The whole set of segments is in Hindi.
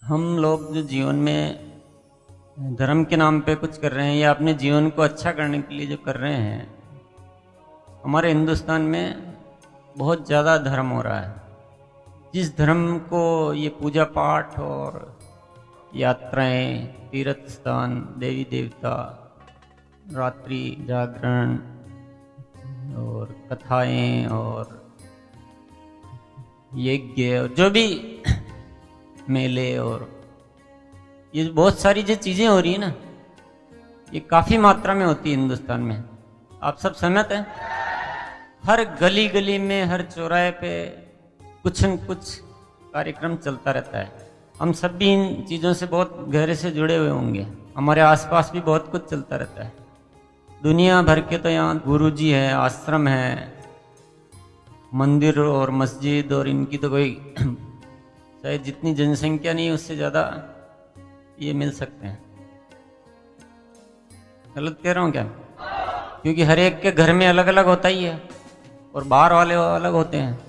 हम लोग जो जीवन में धर्म के नाम पे कुछ कर रहे हैं या अपने जीवन को अच्छा करने के लिए जो कर रहे हैं, हमारे हिंदुस्तान में बहुत ज़्यादा धर्म हो रहा है। जिस धर्म को ये पूजा पाठ और यात्राएं, तीर्थ स्थान, देवी देवता, रात्रि जागरण और कथाएं और यज्ञ और जो भी मेले और ये बहुत सारी जो चीज़ें हो रही है ना, ये काफ़ी मात्रा में होती है हिंदुस्तान में। आप सब सहमत हैं? हर गली गली में, हर चौराहे पे कुछ न कुछ कार्यक्रम चलता रहता है। हम सब भी इन चीज़ों से बहुत गहरे से जुड़े हुए होंगे। हमारे आसपास भी बहुत कुछ चलता रहता है। दुनिया भर के तो यहाँ गुरुजी है, आश्रम है, मंदिर और मस्जिद और इनकी तो कोई शायद जितनी जनसंख्या नहीं है उससे ज़्यादा ये मिल सकते हैं। गलत कह रहा हूँ क्या? क्योंकि हर एक के घर में अलग अलग होता ही है और बाहर वाले अलग होते हैं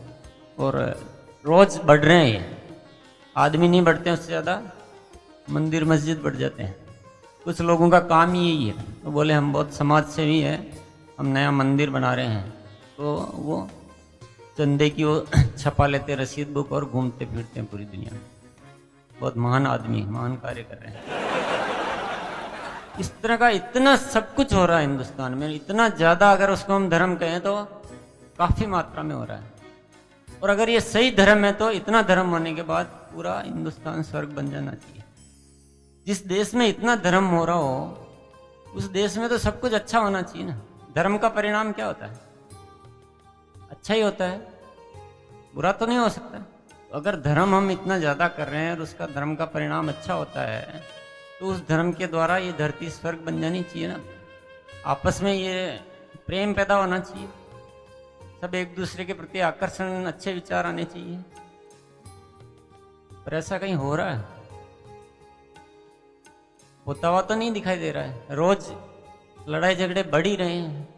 और रोज़ बढ़ रहे हैं। ये आदमी नहीं बढ़ते, उससे ज़्यादा मंदिर मस्जिद बढ़ जाते हैं। कुछ लोगों का काम ही यही है, तो बोले हम बहुत समाज सेवी है, हम नया मंदिर बना रहे हैं, तो वो चंदे की वो छपा लेते रसीद बुक और घूमते फिरते हैं पूरी दुनिया में। बहुत महान आदमी, महान कार्य कर रहे हैं। इस तरह का इतना सब कुछ हो रहा है हिंदुस्तान में, इतना ज़्यादा, अगर उसको हम धर्म कहें तो काफ़ी मात्रा में हो रहा है। और अगर ये सही धर्म है तो इतना धर्म होने के बाद पूरा हिंदुस्तान स्वर्ग बन जाना चाहिए। जिस देश में इतना धर्म हो रहा हो उस देश में तो सब कुछ अच्छा होना चाहिए ना। धर्म का परिणाम क्या होता है? अच्छा ही होता है, बुरा तो नहीं हो सकता। अगर धर्म हम इतना ज़्यादा कर रहे हैं और उसका धर्म का परिणाम अच्छा होता है तो उस धर्म के द्वारा ये धरती स्वर्ग बन जानी चाहिए ना। आपस में ये प्रेम पैदा होना चाहिए, सब एक दूसरे के प्रति आकर्षण, अच्छे विचार आने चाहिए। पर ऐसा कहीं हो रहा है? होता हुआ तो नहीं दिखाई दे रहा है। रोज लड़ाई झगड़े बढ़ ही रहे हैं,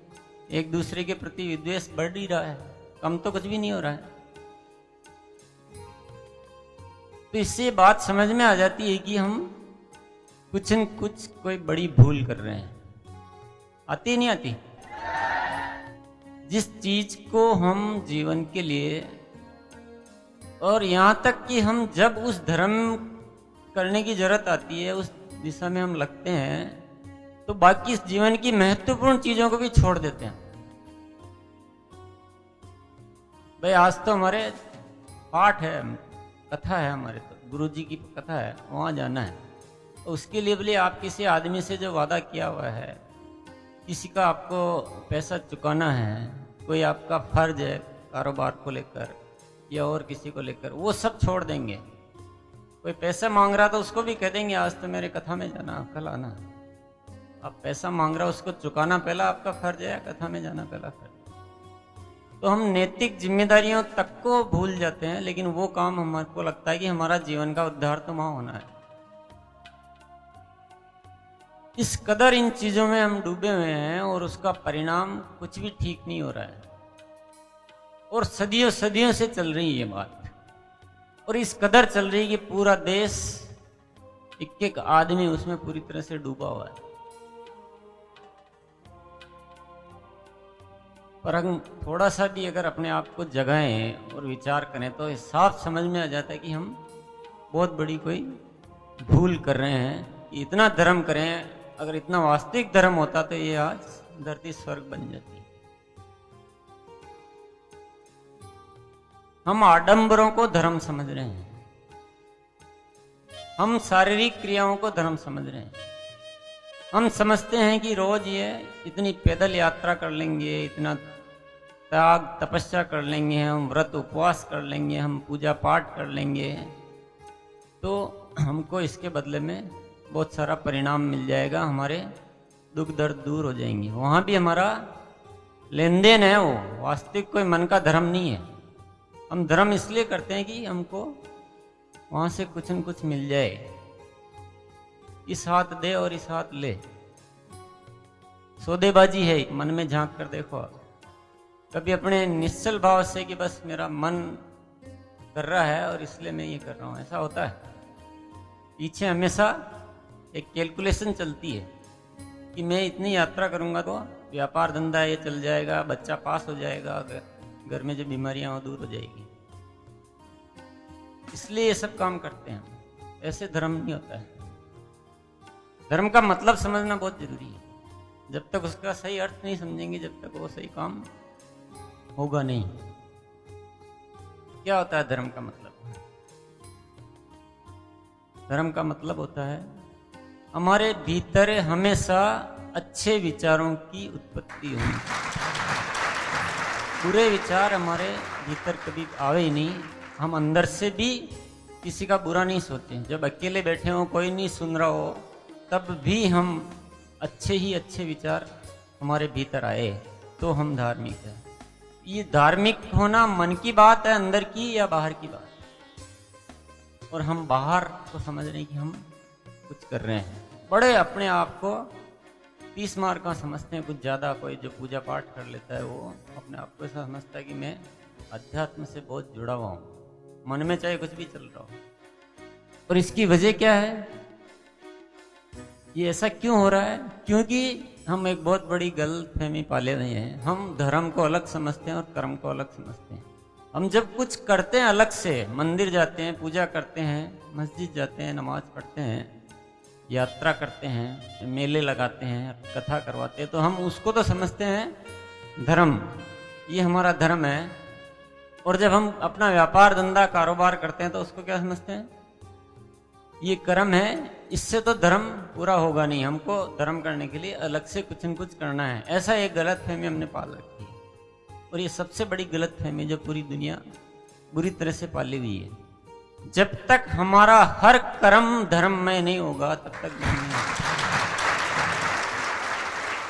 एक दूसरे के प्रति विद्वेष बढ़ ही रहा है, कम तो कुछ भी नहीं हो रहा है। तो इससे बात समझ में आ जाती है कि हम कुछ न कुछ कोई बड़ी भूल कर रहे हैं। आती नहीं आती? जिस चीज को हम जीवन के लिए, और यहाँ तक कि हम जब उस धर्म करने की जरूरत आती है, उस दिशा में हम लगते हैं, तो बाकी इस जीवन की महत्वपूर्ण चीजों को भी छोड़ देते हैं। भाई आज तो हमारे पाठ है, कथा है, हमारे तो गुरुजी की कथा है, वहाँ जाना है। तो उसके लिए बोले आप किसी आदमी से जो वादा किया हुआ है, किसी का आपको पैसा चुकाना है, कोई आपका फर्ज है कारोबार को लेकर या और किसी को लेकर, वो सब छोड़ देंगे। कोई पैसा मांग रहा तो उसको भी कह देंगे आज तो मेरे कथा में जाना, कल आना। आप पैसा मांग रहा उसको चुकाना पहला आपका फर्ज है या कथा में जाना पहला फर्ज? तो हम नैतिक जिम्मेदारियों तक को भूल जाते हैं, लेकिन वो काम हमारे को लगता है कि हमारा जीवन का उद्धार तो वहां होना है। इस कदर इन चीजों में हम डूबे हुए हैं और उसका परिणाम कुछ भी ठीक नहीं हो रहा है। और सदियों सदियों से चल रही है ये बात, और इस कदर चल रही है कि पूरा देश, एक एक आदमी उसमें पूरी तरह से डूबा हुआ है। पर हम थोड़ा सा भी अगर अपने आप को जगाएं और विचार करें तो साफ समझ में आ जाता है कि हम बहुत बड़ी कोई भूल कर रहे हैं कि इतना धर्म करें। अगर इतना वास्तविक धर्म होता तो ये आज धरती स्वर्ग बन जाती। हम आडंबरों को धर्म समझ रहे हैं, हम शारीरिक क्रियाओं को धर्म समझ रहे हैं। हम समझते हैं कि रोज ये इतनी पैदल यात्रा कर लेंगे, इतना त्याग तपस्या कर लेंगे, हम व्रत उपवास कर लेंगे, हम पूजा पाठ कर लेंगे, तो हमको इसके बदले में बहुत सारा परिणाम मिल जाएगा, हमारे दुख दर्द दूर हो जाएंगे। वहाँ भी हमारा लेन देन है, वो वास्तविक कोई मन का धर्म नहीं है। हम धर्म इसलिए करते हैं कि हमको वहाँ से कुछ न कुछ मिल जाए, इस हाथ दे और इस हाथ ले। सौदेबाजी है, मन में झांक कर देखो। कभी अपने निश्चल भाव से कि बस मेरा मन कर रहा है और इसलिए मैं ये कर रहा हूँ, ऐसा होता है? पीछे हमेशा एक कैलकुलेशन चलती है कि मैं इतनी यात्रा करूंगा तो व्यापार धंधा ये चल जाएगा, बच्चा पास हो जाएगा, घर में जो बीमारियां हो दूर हो जाएगी, इसलिए ये सब काम करते हैं। ऐसे धर्म नहीं होता है। धर्म का मतलब समझना बहुत जरूरी है। जब तक उसका सही अर्थ नहीं समझेंगे, जब तक वो सही काम होगा नहीं। क्या होता है धर्म का मतलब? धर्म का मतलब होता है हमारे भीतर हमेशा अच्छे विचारों की उत्पत्ति होनी। बुरे विचार हमारे भीतर कभी आवे ही नहीं। हम अंदर से भी किसी का बुरा नहीं सोचते। जब अकेले बैठे हो, कोई नहीं सुन रहा हो, तब भी हम अच्छे ही अच्छे विचार हमारे भीतर आए तो हम धार्मिक है। ये धार्मिक होना मन की बात है, अंदर की या बाहर की बात? और हम बाहर को समझ रहे हैं कि हम कुछ कर रहे हैं। बड़े अपने आप को 30 मार का समझते हैं, कुछ ज़्यादा। कोई जो पूजा पाठ कर लेता है वो अपने आप को ऐसा समझता है कि मैं अध्यात्म से बहुत जुड़ा हुआ हूँ, मन में चाहे कुछ भी चल रहा हो। और इसकी वजह क्या है? ये ऐसा क्यों हो रहा है? क्योंकि हम एक बहुत बड़ी गलतफहमी पाले हुए हैं। हम धर्म को अलग समझते हैं और कर्म को अलग समझते हैं। हम जब कुछ करते हैं अलग से, मंदिर जाते हैं, पूजा करते हैं, मस्जिद जाते हैं, नमाज पढ़ते हैं, यात्रा करते हैं, मेले लगाते हैं, कथा करवाते हैं, तो हम उसको तो समझते हैं धर्म, ये हमारा धर्म है। और जब हम अपना व्यापार धंधा कारोबार करते हैं तो उसको क्या समझते हैं? ये कर्म है, इससे तो धर्म पूरा होगा नहीं, हमको धर्म करने के लिए अलग से कुछ न कुछ करना है। ऐसा एक गलतफहमी हमने पाल रखी है। और ये सबसे बड़ी गलतफहमी जो पूरी दुनिया बुरी तरह से पाली हुई है। जब तक हमारा हर कर्म धर्म में नहीं होगा तब तक नहीं होगा।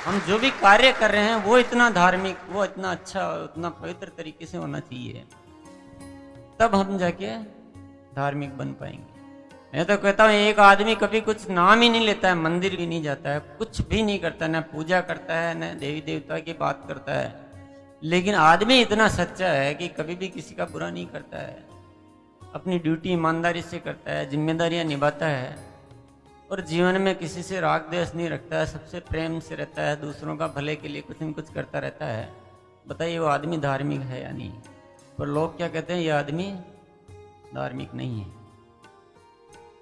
हम जो भी कार्य कर रहे हैं वो इतना धार्मिक, वो इतना अच्छा, उतना पवित्र तरीके से होना चाहिए, तब हम जाके धार्मिक बन पाएंगे। मैं तो कहता हूँ एक आदमी कभी कुछ नाम ही नहीं लेता है, मंदिर भी नहीं जाता है, कुछ भी नहीं करता, ना पूजा करता है, ना देवी देवता की बात करता है, लेकिन आदमी इतना सच्चा है कि कभी भी किसी का बुरा नहीं करता है, अपनी ड्यूटी ईमानदारी से करता है, जिम्मेदारियां निभाता है, और जीवन में किसी से राग द्वेष नहीं रखता है, सबसे प्रेम से रहता है, दूसरों का भले के लिए कुछ न कुछ करता रहता है। बताइए वो आदमी धार्मिक है या नहीं? पर लोग क्या कहते हैं? ये आदमी धार्मिक नहीं है।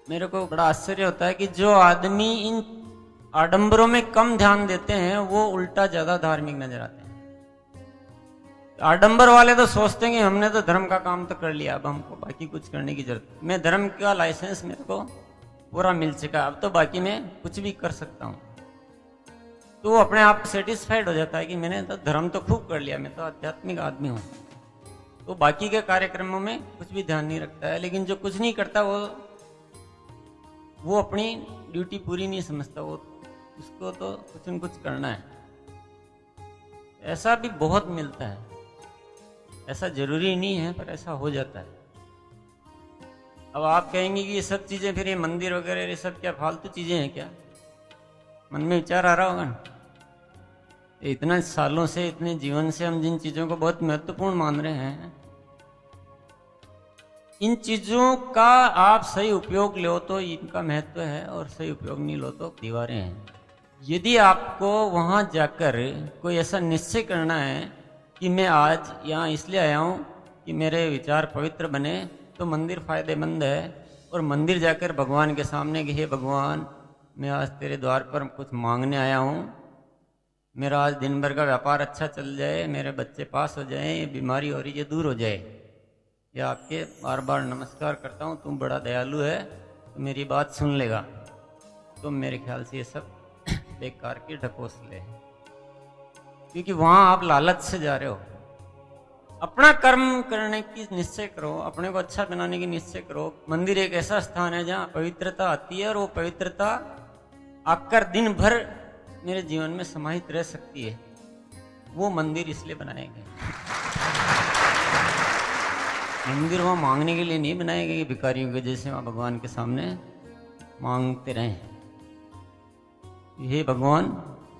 मेरे को बड़ा आश्चर्य होता है कि जो आदमी इन आडंबरों में कम ध्यान देते हैं वो उल्टा ज्यादा धार्मिक नजर आते हैं। आडंबर वाले तो सोचते हैं कि हमने तो धर्म का काम तो कर लिया, अब हमको बाकी कुछ करने की जरूरत, मैं धर्म का लाइसेंस मेरे को पूरा मिल चुका, अब तो बाकी मैं कुछ भी कर सकता हूँ। तो वो अपने आप सेटिस्फाइड हो जाता है कि मैंने तो धर्म तो खूब कर लिया, मैं तो आध्यात्मिक आदमी हूँ। तो बाकी के कार्यक्रमों में कुछ भी ध्यान नहीं रखता है। लेकिन जो कुछ नहीं करता वो अपनी ड्यूटी पूरी नहीं समझता, वो उसको तो कुछ न कुछ करना है। ऐसा भी बहुत मिलता है, ऐसा जरूरी नहीं है पर ऐसा हो जाता है। अब आप कहेंगे कि ये सब चीजें, फिर ये मंदिर वगैरह ये सब क्या फालतू चीजें हैं क्या? मन में विचार आ रहा होगा ना, इतना सालों से, इतने जीवन से हम जिन चीजों को बहुत महत्वपूर्ण मान रहे हैं, इन चीजों का आप सही उपयोग लो तो इनका महत्व है, और सही उपयोग नहीं लो तो दीवारें हैं। यदि आपको वहां जाकर कोई ऐसा निश्चय करना है कि मैं आज यहाँ इसलिए आया हूँ कि मेरे विचार पवित्र बने, तो मंदिर फायदेमंद है। और मंदिर जाकर भगवान के सामने कि हे भगवान, मैं आज तेरे द्वार पर कुछ मांगने आया हूँ, मेरा आज दिन भर का व्यापार अच्छा चल जाए, मेरे बच्चे पास हो जाएं, ये बीमारी हो रही है दूर हो जाए, या आपके बार बार नमस्कार करता हूँ, तुम बड़ा दयालु है, तो मेरी बात सुन लेगा। तो मेरे ख्याल से ये सब बेकार की ढकोसले है, क्योंकि वहां आप लालच से जा रहे हो। अपना कर्म करने की निश्चय करो, अपने को अच्छा बनाने की निश्चय करो। मंदिर एक ऐसा स्थान है जहाँ पवित्रता आती है, और वो पवित्रता आकर दिन भर मेरे जीवन में समाहित रह सकती है। वो मंदिर इसलिए बनाए गए। मंदिर वहाँ मांगने के लिए नहीं बनाए गए, भिखारियों के जैसे वहाँ भगवान के सामने मांगते रहें, हे भगवान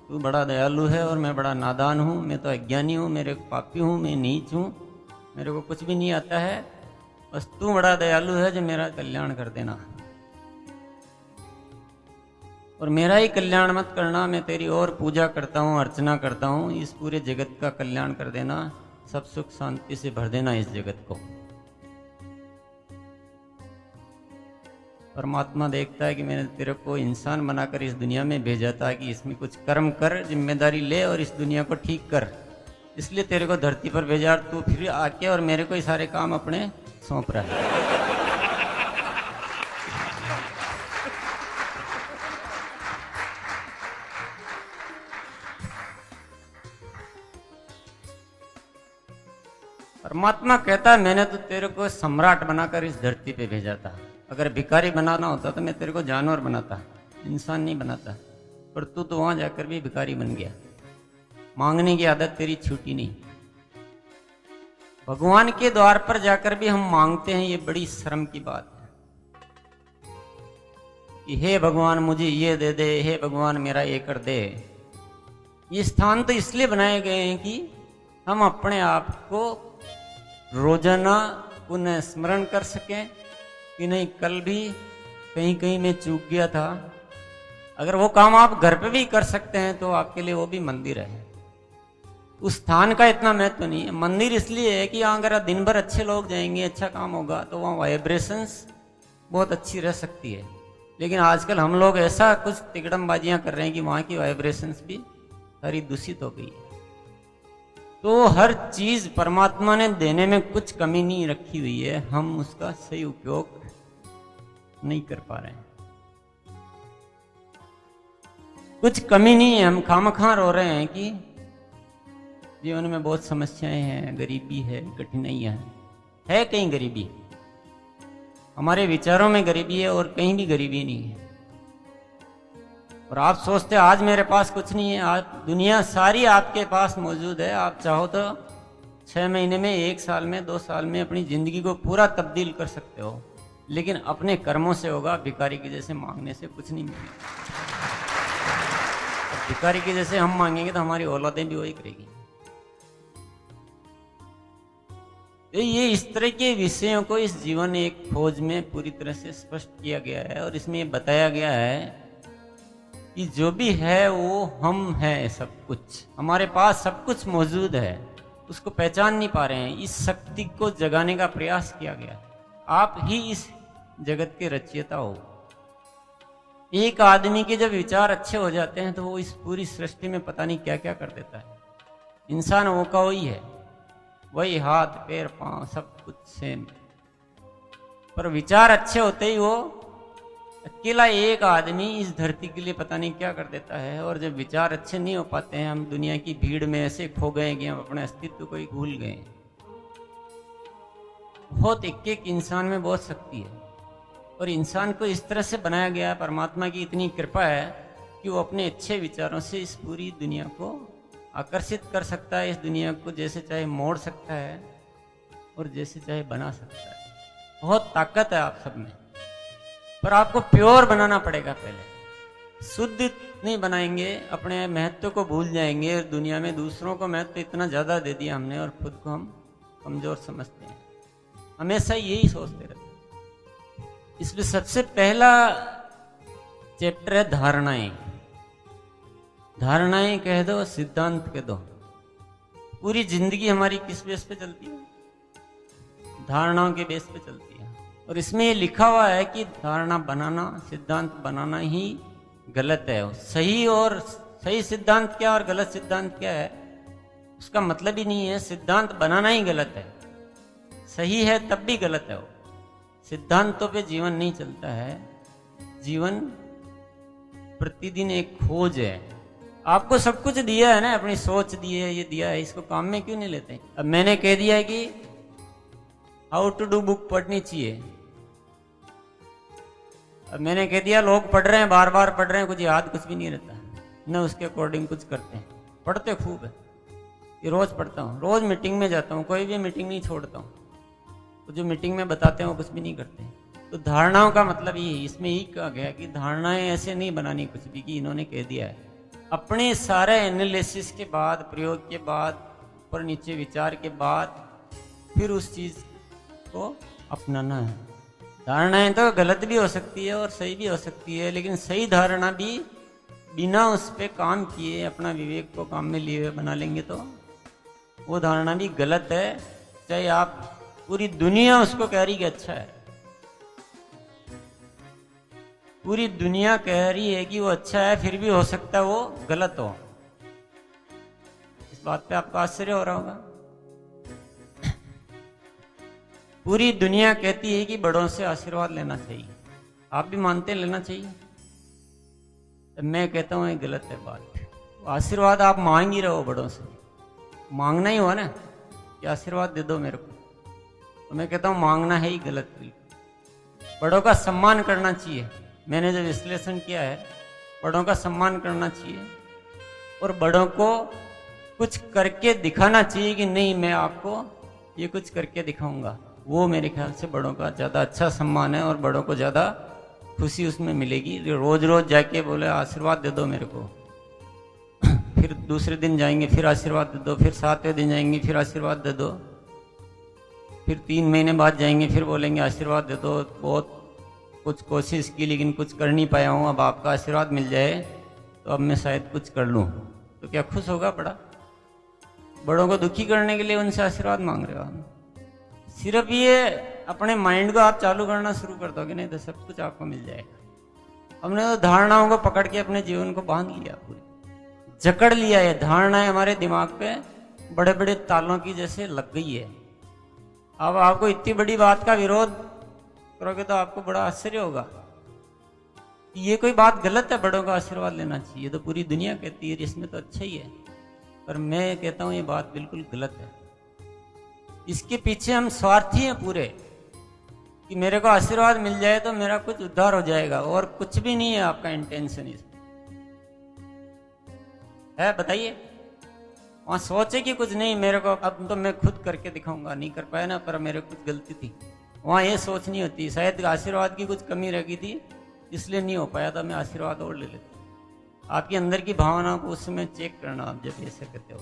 तू बड़ा दयालु है और मैं बड़ा नादान हूँ, मैं तो अज्ञानी हूँ, मेरे पापी हूँ, मैं नीच हूँ, मेरे को कुछ भी नहीं आता है, बस तू बड़ा दयालु है जो मेरा कल्याण कर देना। और मेरा ही कल्याण मत करना, मैं तेरी और पूजा करता हूँ, अर्चना करता हूँ, इस पूरे जगत का कल्याण कर देना, सब सुख शांति से भर देना इस जगत को। परमात्मा देखता है कि मैंने तेरे को इंसान बनाकर इस दुनिया में भेजा था कि इसमें कुछ कर्म कर, जिम्मेदारी ले और इस दुनिया को ठीक कर, इसलिए तेरे को धरती पर भेजा। तू फिर आके और मेरे को ये सारे काम अपने सौंप रहा है। परमात्मा कहता है मैंने तो तेरे को सम्राट बनाकर इस धरती पे भेजा था। अगर भिखारी बनाना होता तो मैं तेरे को जानवर बनाता, इंसान नहीं बनाता। पर तू तो वहां जाकर भी भिखारी बन गया। मांगने की आदत तेरी छूटी नहीं। भगवान के द्वार पर जाकर भी हम मांगते हैं, ये बड़ी शर्म की बात है कि हे भगवान मुझे ये दे दे, हे भगवान मेरा ये कर दे। ये स्थान तो इसलिए बनाए गए हैं कि हम अपने आप को रोजाना पुनः स्मरण कर सकें कि नहीं कल भी कहीं कहीं मैं चूक गया था। अगर वो काम आप घर पे भी कर सकते हैं तो आपके लिए वो भी मंदिर है। उस स्थान का इतना महत्व नहीं है। मंदिर इसलिए है कि अगर दिन भर अच्छे लोग जाएंगे, अच्छा काम होगा तो वहाँ वाइब्रेशंस बहुत अच्छी रह सकती है। लेकिन आजकल हम लोग ऐसा कुछ तिकड़मबाजियां कर रहे हैं कि वहाँ की वाइब्रेशंस भी सारी दूषित हो गई है। तो हर चीज परमात्मा ने देने में कुछ कमी नहीं रखी हुई है, हम उसका सही उपयोग नहीं कर पा रहे हैं। कुछ कमी नहीं है, हम खामखा रो रहे हैं कि जीवन में बहुत समस्याएं हैं, गरीबी है, कठिनाइयां हैं। है कहीं गरीबी? हमारे विचारों में गरीबी है और कहीं भी गरीबी नहीं है। और आप सोचते आज मेरे पास कुछ नहीं है, आज दुनिया सारी आपके पास मौजूद है। आप चाहो तो 6 महीने में, 1 साल में, 2 साल में अपनी जिंदगी को पूरा तब्दील कर सकते हो, लेकिन अपने कर्मों से होगा। भिखारी के जैसे मांगने से कुछ नहीं मिलेगा। भिखारी के जैसे हम मांगेंगे तो हमारी औलादें भी वही करेगी। तो ये इस तरह के विषयों को इस जीवन एक खोज में पूरी तरह से स्पष्ट किया गया है और इसमें बताया गया है कि जो भी है वो हम हैं। सब कुछ हमारे पास, सब कुछ मौजूद है, उसको पहचान नहीं पा रहे हैं। इस शक्ति को जगाने का प्रयास किया गया। आप ही इस जगत के रचयिता हो। एक आदमी के जब विचार अच्छे हो जाते हैं तो वो इस पूरी सृष्टि में पता नहीं क्या क्या कर देता है। इंसान वो का वही है, वही हाथ पैर पांव सब कुछ सेम, पर विचार अच्छे होते ही वो अकेला एक आदमी इस धरती के लिए पता नहीं क्या कर देता है। और जब विचार अच्छे नहीं हो पाते हैं, हम दुनिया की भीड़ में ऐसे खो गए कि हम अपने अस्तित्व को ही भूल गए। बहुत एक इंसान में बहुत शक्ति है और इंसान को इस तरह से बनाया गया है। परमात्मा की इतनी कृपा है कि वो अपने अच्छे विचारों से इस पूरी दुनिया को आकर्षित कर सकता है। इस दुनिया को जैसे चाहे मोड़ सकता है और जैसे चाहे बना सकता है। बहुत ताकत है आप सब में, पर आपको प्योर बनाना पड़ेगा। पहले शुद्ध नहीं बनाएंगे, अपने महत्व को भूल जाएंगे। और दुनिया में दूसरों को महत्व इतना ज्यादा दे दिया हमने और खुद को हम कमजोर समझते हैं। हमेशा यही सोचते रहते हैं। इसलिए सबसे पहला चैप्टर है धारणाएं। धारणाएं कह दो, सिद्धांत कह दो। पूरी जिंदगी हमारी किस बेस पे चलती है? धारणाओं के बेस पे चलती है। और इसमें ये लिखा हुआ है कि धारणा बनाना, सिद्धांत बनाना ही गलत है। सही और सही सिद्धांत क्या और गलत सिद्धांत क्या है उसका मतलब ही नहीं है। सिद्धांत बनाना ही गलत है, सही है तब भी गलत है। वो सिद्धांतों पे जीवन नहीं चलता है। जीवन प्रतिदिन एक खोज है। आपको सब कुछ दिया है ना, अपनी सोच दी है, ये दिया है, इसको काम में क्यों नहीं लेते? अब मैंने कह दिया है कि हाउ टू डू बुक पढ़नी चाहिए। अब मैंने कह दिया लोग पढ़ रहे हैं, बार बार पढ़ रहे हैं, कुछ याद कुछ भी नहीं रहता, न उसके अकॉर्डिंग कुछ करते हैं। पढ़ते खूब है, ये रोज पढ़ता हूँ, रोज मीटिंग में जाता हूँ, कोई भी मीटिंग नहीं छोड़ता हूँ। तो जो मीटिंग में बताते हैं वो कुछ भी नहीं करते। तो धारणाओं का मतलब ये है, इसमें ही कहा गया कि धारणाएं ऐसे नहीं बनानी कुछ भी कि इन्होंने कह दिया है। अपने सारे एनालिसिस के बाद, प्रयोग के बाद, ऊपर नीचे विचार के बाद फिर उस चीज को अपनाना है। धारणाएं तो गलत भी हो सकती है और सही भी हो सकती है, लेकिन सही धारणा भी बिना उस पर काम किए अपना विवेक को काम में लिए हुए बना लेंगे तो वो धारणा भी गलत है, चाहे आप पूरी दुनिया उसको कह रही कि अच्छा है, पूरी दुनिया कह रही है कि वो अच्छा है, फिर भी हो सकता है वो गलत हो। इस बात पे आपको आश्चर्य हो रहा होगा। पूरी दुनिया कहती है कि बड़ों से आशीर्वाद लेना चाहिए, आप भी मानते हैं लेना चाहिए, तो मैं कहता हूं ये गलत है बात। आशीर्वाद आप मांग ही रहो, बड़ों से मांगना ही हुआ ना कि आशीर्वाद दे दो मेरे को, तो मैं कहता हूं मांगना है ही गलत। बिल्कुल बड़ों का सम्मान करना चाहिए। मैंने जो विश्लेषण किया है, बड़ों का सम्मान करना चाहिए और बड़ों को कुछ करके दिखाना चाहिए कि नहीं मैं आपको ये कुछ करके दिखाऊंगा। वो मेरे ख्याल से बड़ों का ज़्यादा अच्छा सम्मान है और बड़ों को ज़्यादा खुशी उसमें मिलेगी। रोज रोज जाके बोले आशीर्वाद दे दो मेरे को, फिर दूसरे दिन जाएंगे फिर आशीर्वाद दे दो, फिर 7वें दिन जाएंगे फिर आशीर्वाद दे दो, फिर 3 महीने बाद जाएंगे फिर बोलेंगे आशीर्वाद दे दो, बहुत कुछ कोशिश की लेकिन कुछ कर नहीं पाया हूँ, अब आपका आशीर्वाद मिल जाए तो अब मैं शायद कुछ कर लूँ। तो क्या खुश होगा बड़ा? बड़ों को दुखी करने के लिए उनसे आशीर्वाद मांग रहे हो आप। सिर्फ ये अपने माइंड को आप चालू करना शुरू कर दोगे नहीं तो सब कुछ आपको मिल जाएगा। हमने तो धारणाओं को पकड़ के अपने जीवन को बांध लिया, पूरी जकड़ लिया। है धारणाएं हमारे दिमाग पे बड़े बड़े तालों की जैसे लग गई है। अब आपको इतनी बड़ी बात का विरोध करोगे तो आपको बड़ा आश्चर्य होगा कि ये कोई बात गलत है, बड़ों का आशीर्वाद लेना चाहिए, तो पूरी दुनिया कहती है इसमें तो अच्छा ही है, पर मैं कहता हूं ये बात बिल्कुल गलत है। इसके पीछे हम स्वार्थी हैं पूरे कि मेरे को आशीर्वाद मिल जाए तो मेरा कुछ उद्धार हो जाएगा, और कुछ भी नहीं है आपका इंटेंशन इसमें है। बताइए, वहां सोचे कि कुछ नहीं मेरे को अब तो मैं खुद करके दिखाऊंगा, नहीं कर पाया ना पर मेरे कुछ गलती थी, वहां ये सोच नहीं होती शायद आशीर्वाद की कुछ कमी रह गई थी इसलिए नहीं हो पाया था, मैं आशीर्वाद और ले लेता। आपके अंदर की भावना को उस समय चेक करना आप जब ऐसे कहते हो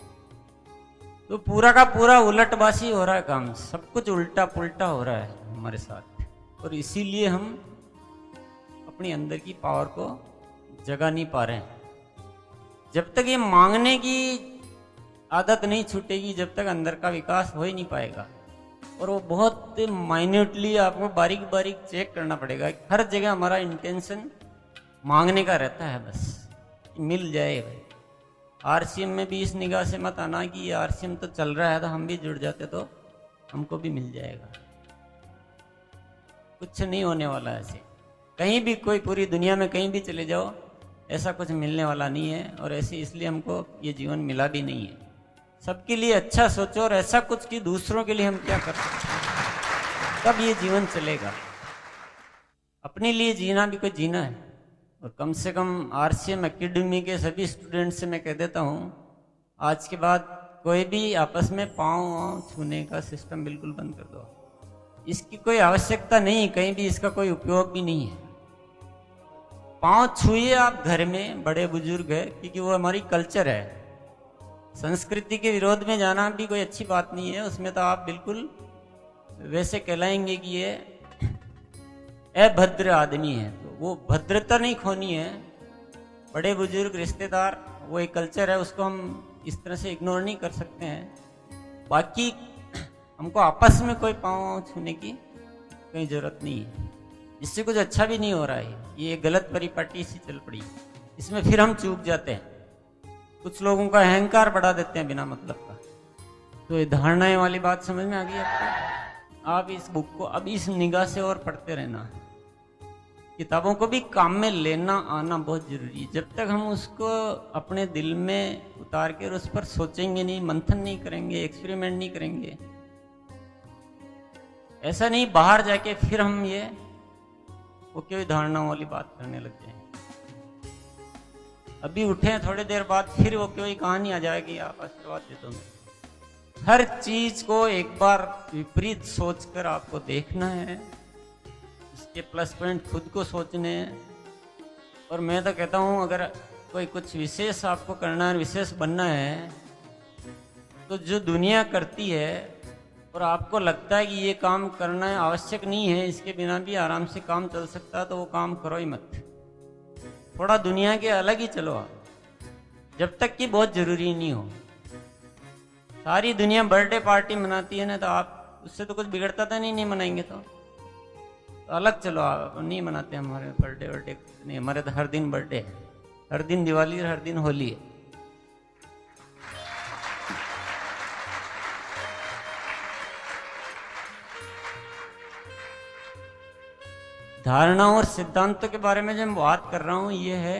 तो पूरा का पूरा उलटबासी हो रहा है काम, सब कुछ उल्टा पुल्टा हो रहा है हमारे साथ, और इसीलिए हम अपनी अंदर की पावर को जगा नहीं पा रहे हैं। जब तक ये मांगने की आदत नहीं छूटेगी जब तक अंदर का विकास हो ही नहीं पाएगा, और वो बहुत माइन्यूटली आपको बारीक बारीक चेक करना पड़ेगा। हर जगह हमारा इंटेंशन मांगने का रहता है, बस मिल जाए भाई। आरसीएम में भी इस निगाह से मत आना कि ये आरसीएम तो चल रहा है तो हम भी जुड़ जाते तो हमको भी मिल जाएगा। कुछ नहीं होने वाला ऐसे, कहीं भी कोई पूरी दुनिया में कहीं भी चले जाओ ऐसा कुछ मिलने वाला नहीं है, और ऐसे इसलिए हमको ये जीवन मिला भी नहीं है। सबके लिए अच्छा सोचो और ऐसा कुछ कि दूसरों के लिए हम क्या कर सकते हैं, तब ये जीवन चलेगा। अपने लिए जीना भी कोई जीना है, और कम से कम आरसीएम एकेडमी के सभी स्टूडेंट से मैं कह देता हूँ आज के बाद कोई भी आपस में पाँव छूने का सिस्टम बिल्कुल बंद कर दो। इसकी कोई आवश्यकता नहीं, कहीं भी इसका कोई उपयोग भी नहीं है। पाँव छुइए आप घर में, बड़े बुजुर्ग है, क्योंकि वो हमारी कल्चर है। संस्कृति के विरोध में जाना भी कोई अच्छी बात नहीं है, उसमें तो आप बिल्कुल वैसे कहलाएंगे कि ये अभद्र आदमी है, तो वो भद्रता नहीं खोनी है। बड़े बुजुर्ग रिश्तेदार वो एक कल्चर है, उसको हम इस तरह से इग्नोर नहीं कर सकते हैं। बाकी हमको आपस में कोई पाँव छूने की कोई जरूरत नहीं है, इससे कुछ अच्छा भी नहीं हो रहा है। ये गलत परिपाटी सी चल पड़ी, इसमें फिर हम चूक जाते हैं। कुछ लोगों का अहंकार बढ़ा देते हैं बिना मतलब का। तो ये धारणाएं वाली बात समझ में आ गई आपको? आप इस बुक को अब इस निगाह से और पढ़ते रहना। किताबों को भी काम में लेना आना बहुत जरूरी है। जब तक हम उसको अपने दिल में उतार के उस पर सोचेंगे नहीं, मंथन नहीं करेंगे, एक्सपेरिमेंट नहीं करेंगे, ऐसा नहीं बाहर जाके फिर हम ये वो कोई धारणाओं वाली बात करने लग जाएंगे। अभी उठे थोड़ी देर बाद फिर वो कोई कहानी आ जाएगी, आप आशीर्वाद दे दो। हर चीज को एक बार विपरीत सोचकर आपको देखना है, इसके प्लस पॉइंट खुद को सोचने हैं। और मैं तो कहता हूँ अगर कोई कुछ विशेष आपको करना है, विशेष बनना है, तो जो दुनिया करती है और आपको लगता है कि ये काम करना आवश्यक नहीं है, इसके बिना भी आराम से काम चल सकता है, तो वो काम करो ही मत। थोड़ा दुनिया के अलग ही चलो आप, जब तक कि बहुत जरूरी नहीं हो। सारी दुनिया बर्थडे पार्टी मनाती है ना, तो आप उससे तो कुछ बिगड़ता था नहीं मनाएंगे तो अलग चलो। आप नहीं मनाते हमारे बर्थडे वर्डे नहीं, हमारे तो हर दिन बर्थडे है, हर दिन दिवाली, हर दिन होली है। धारणाओं और सिद्धांतों के बारे में जो मैं बात कर रहा हूँ, ये है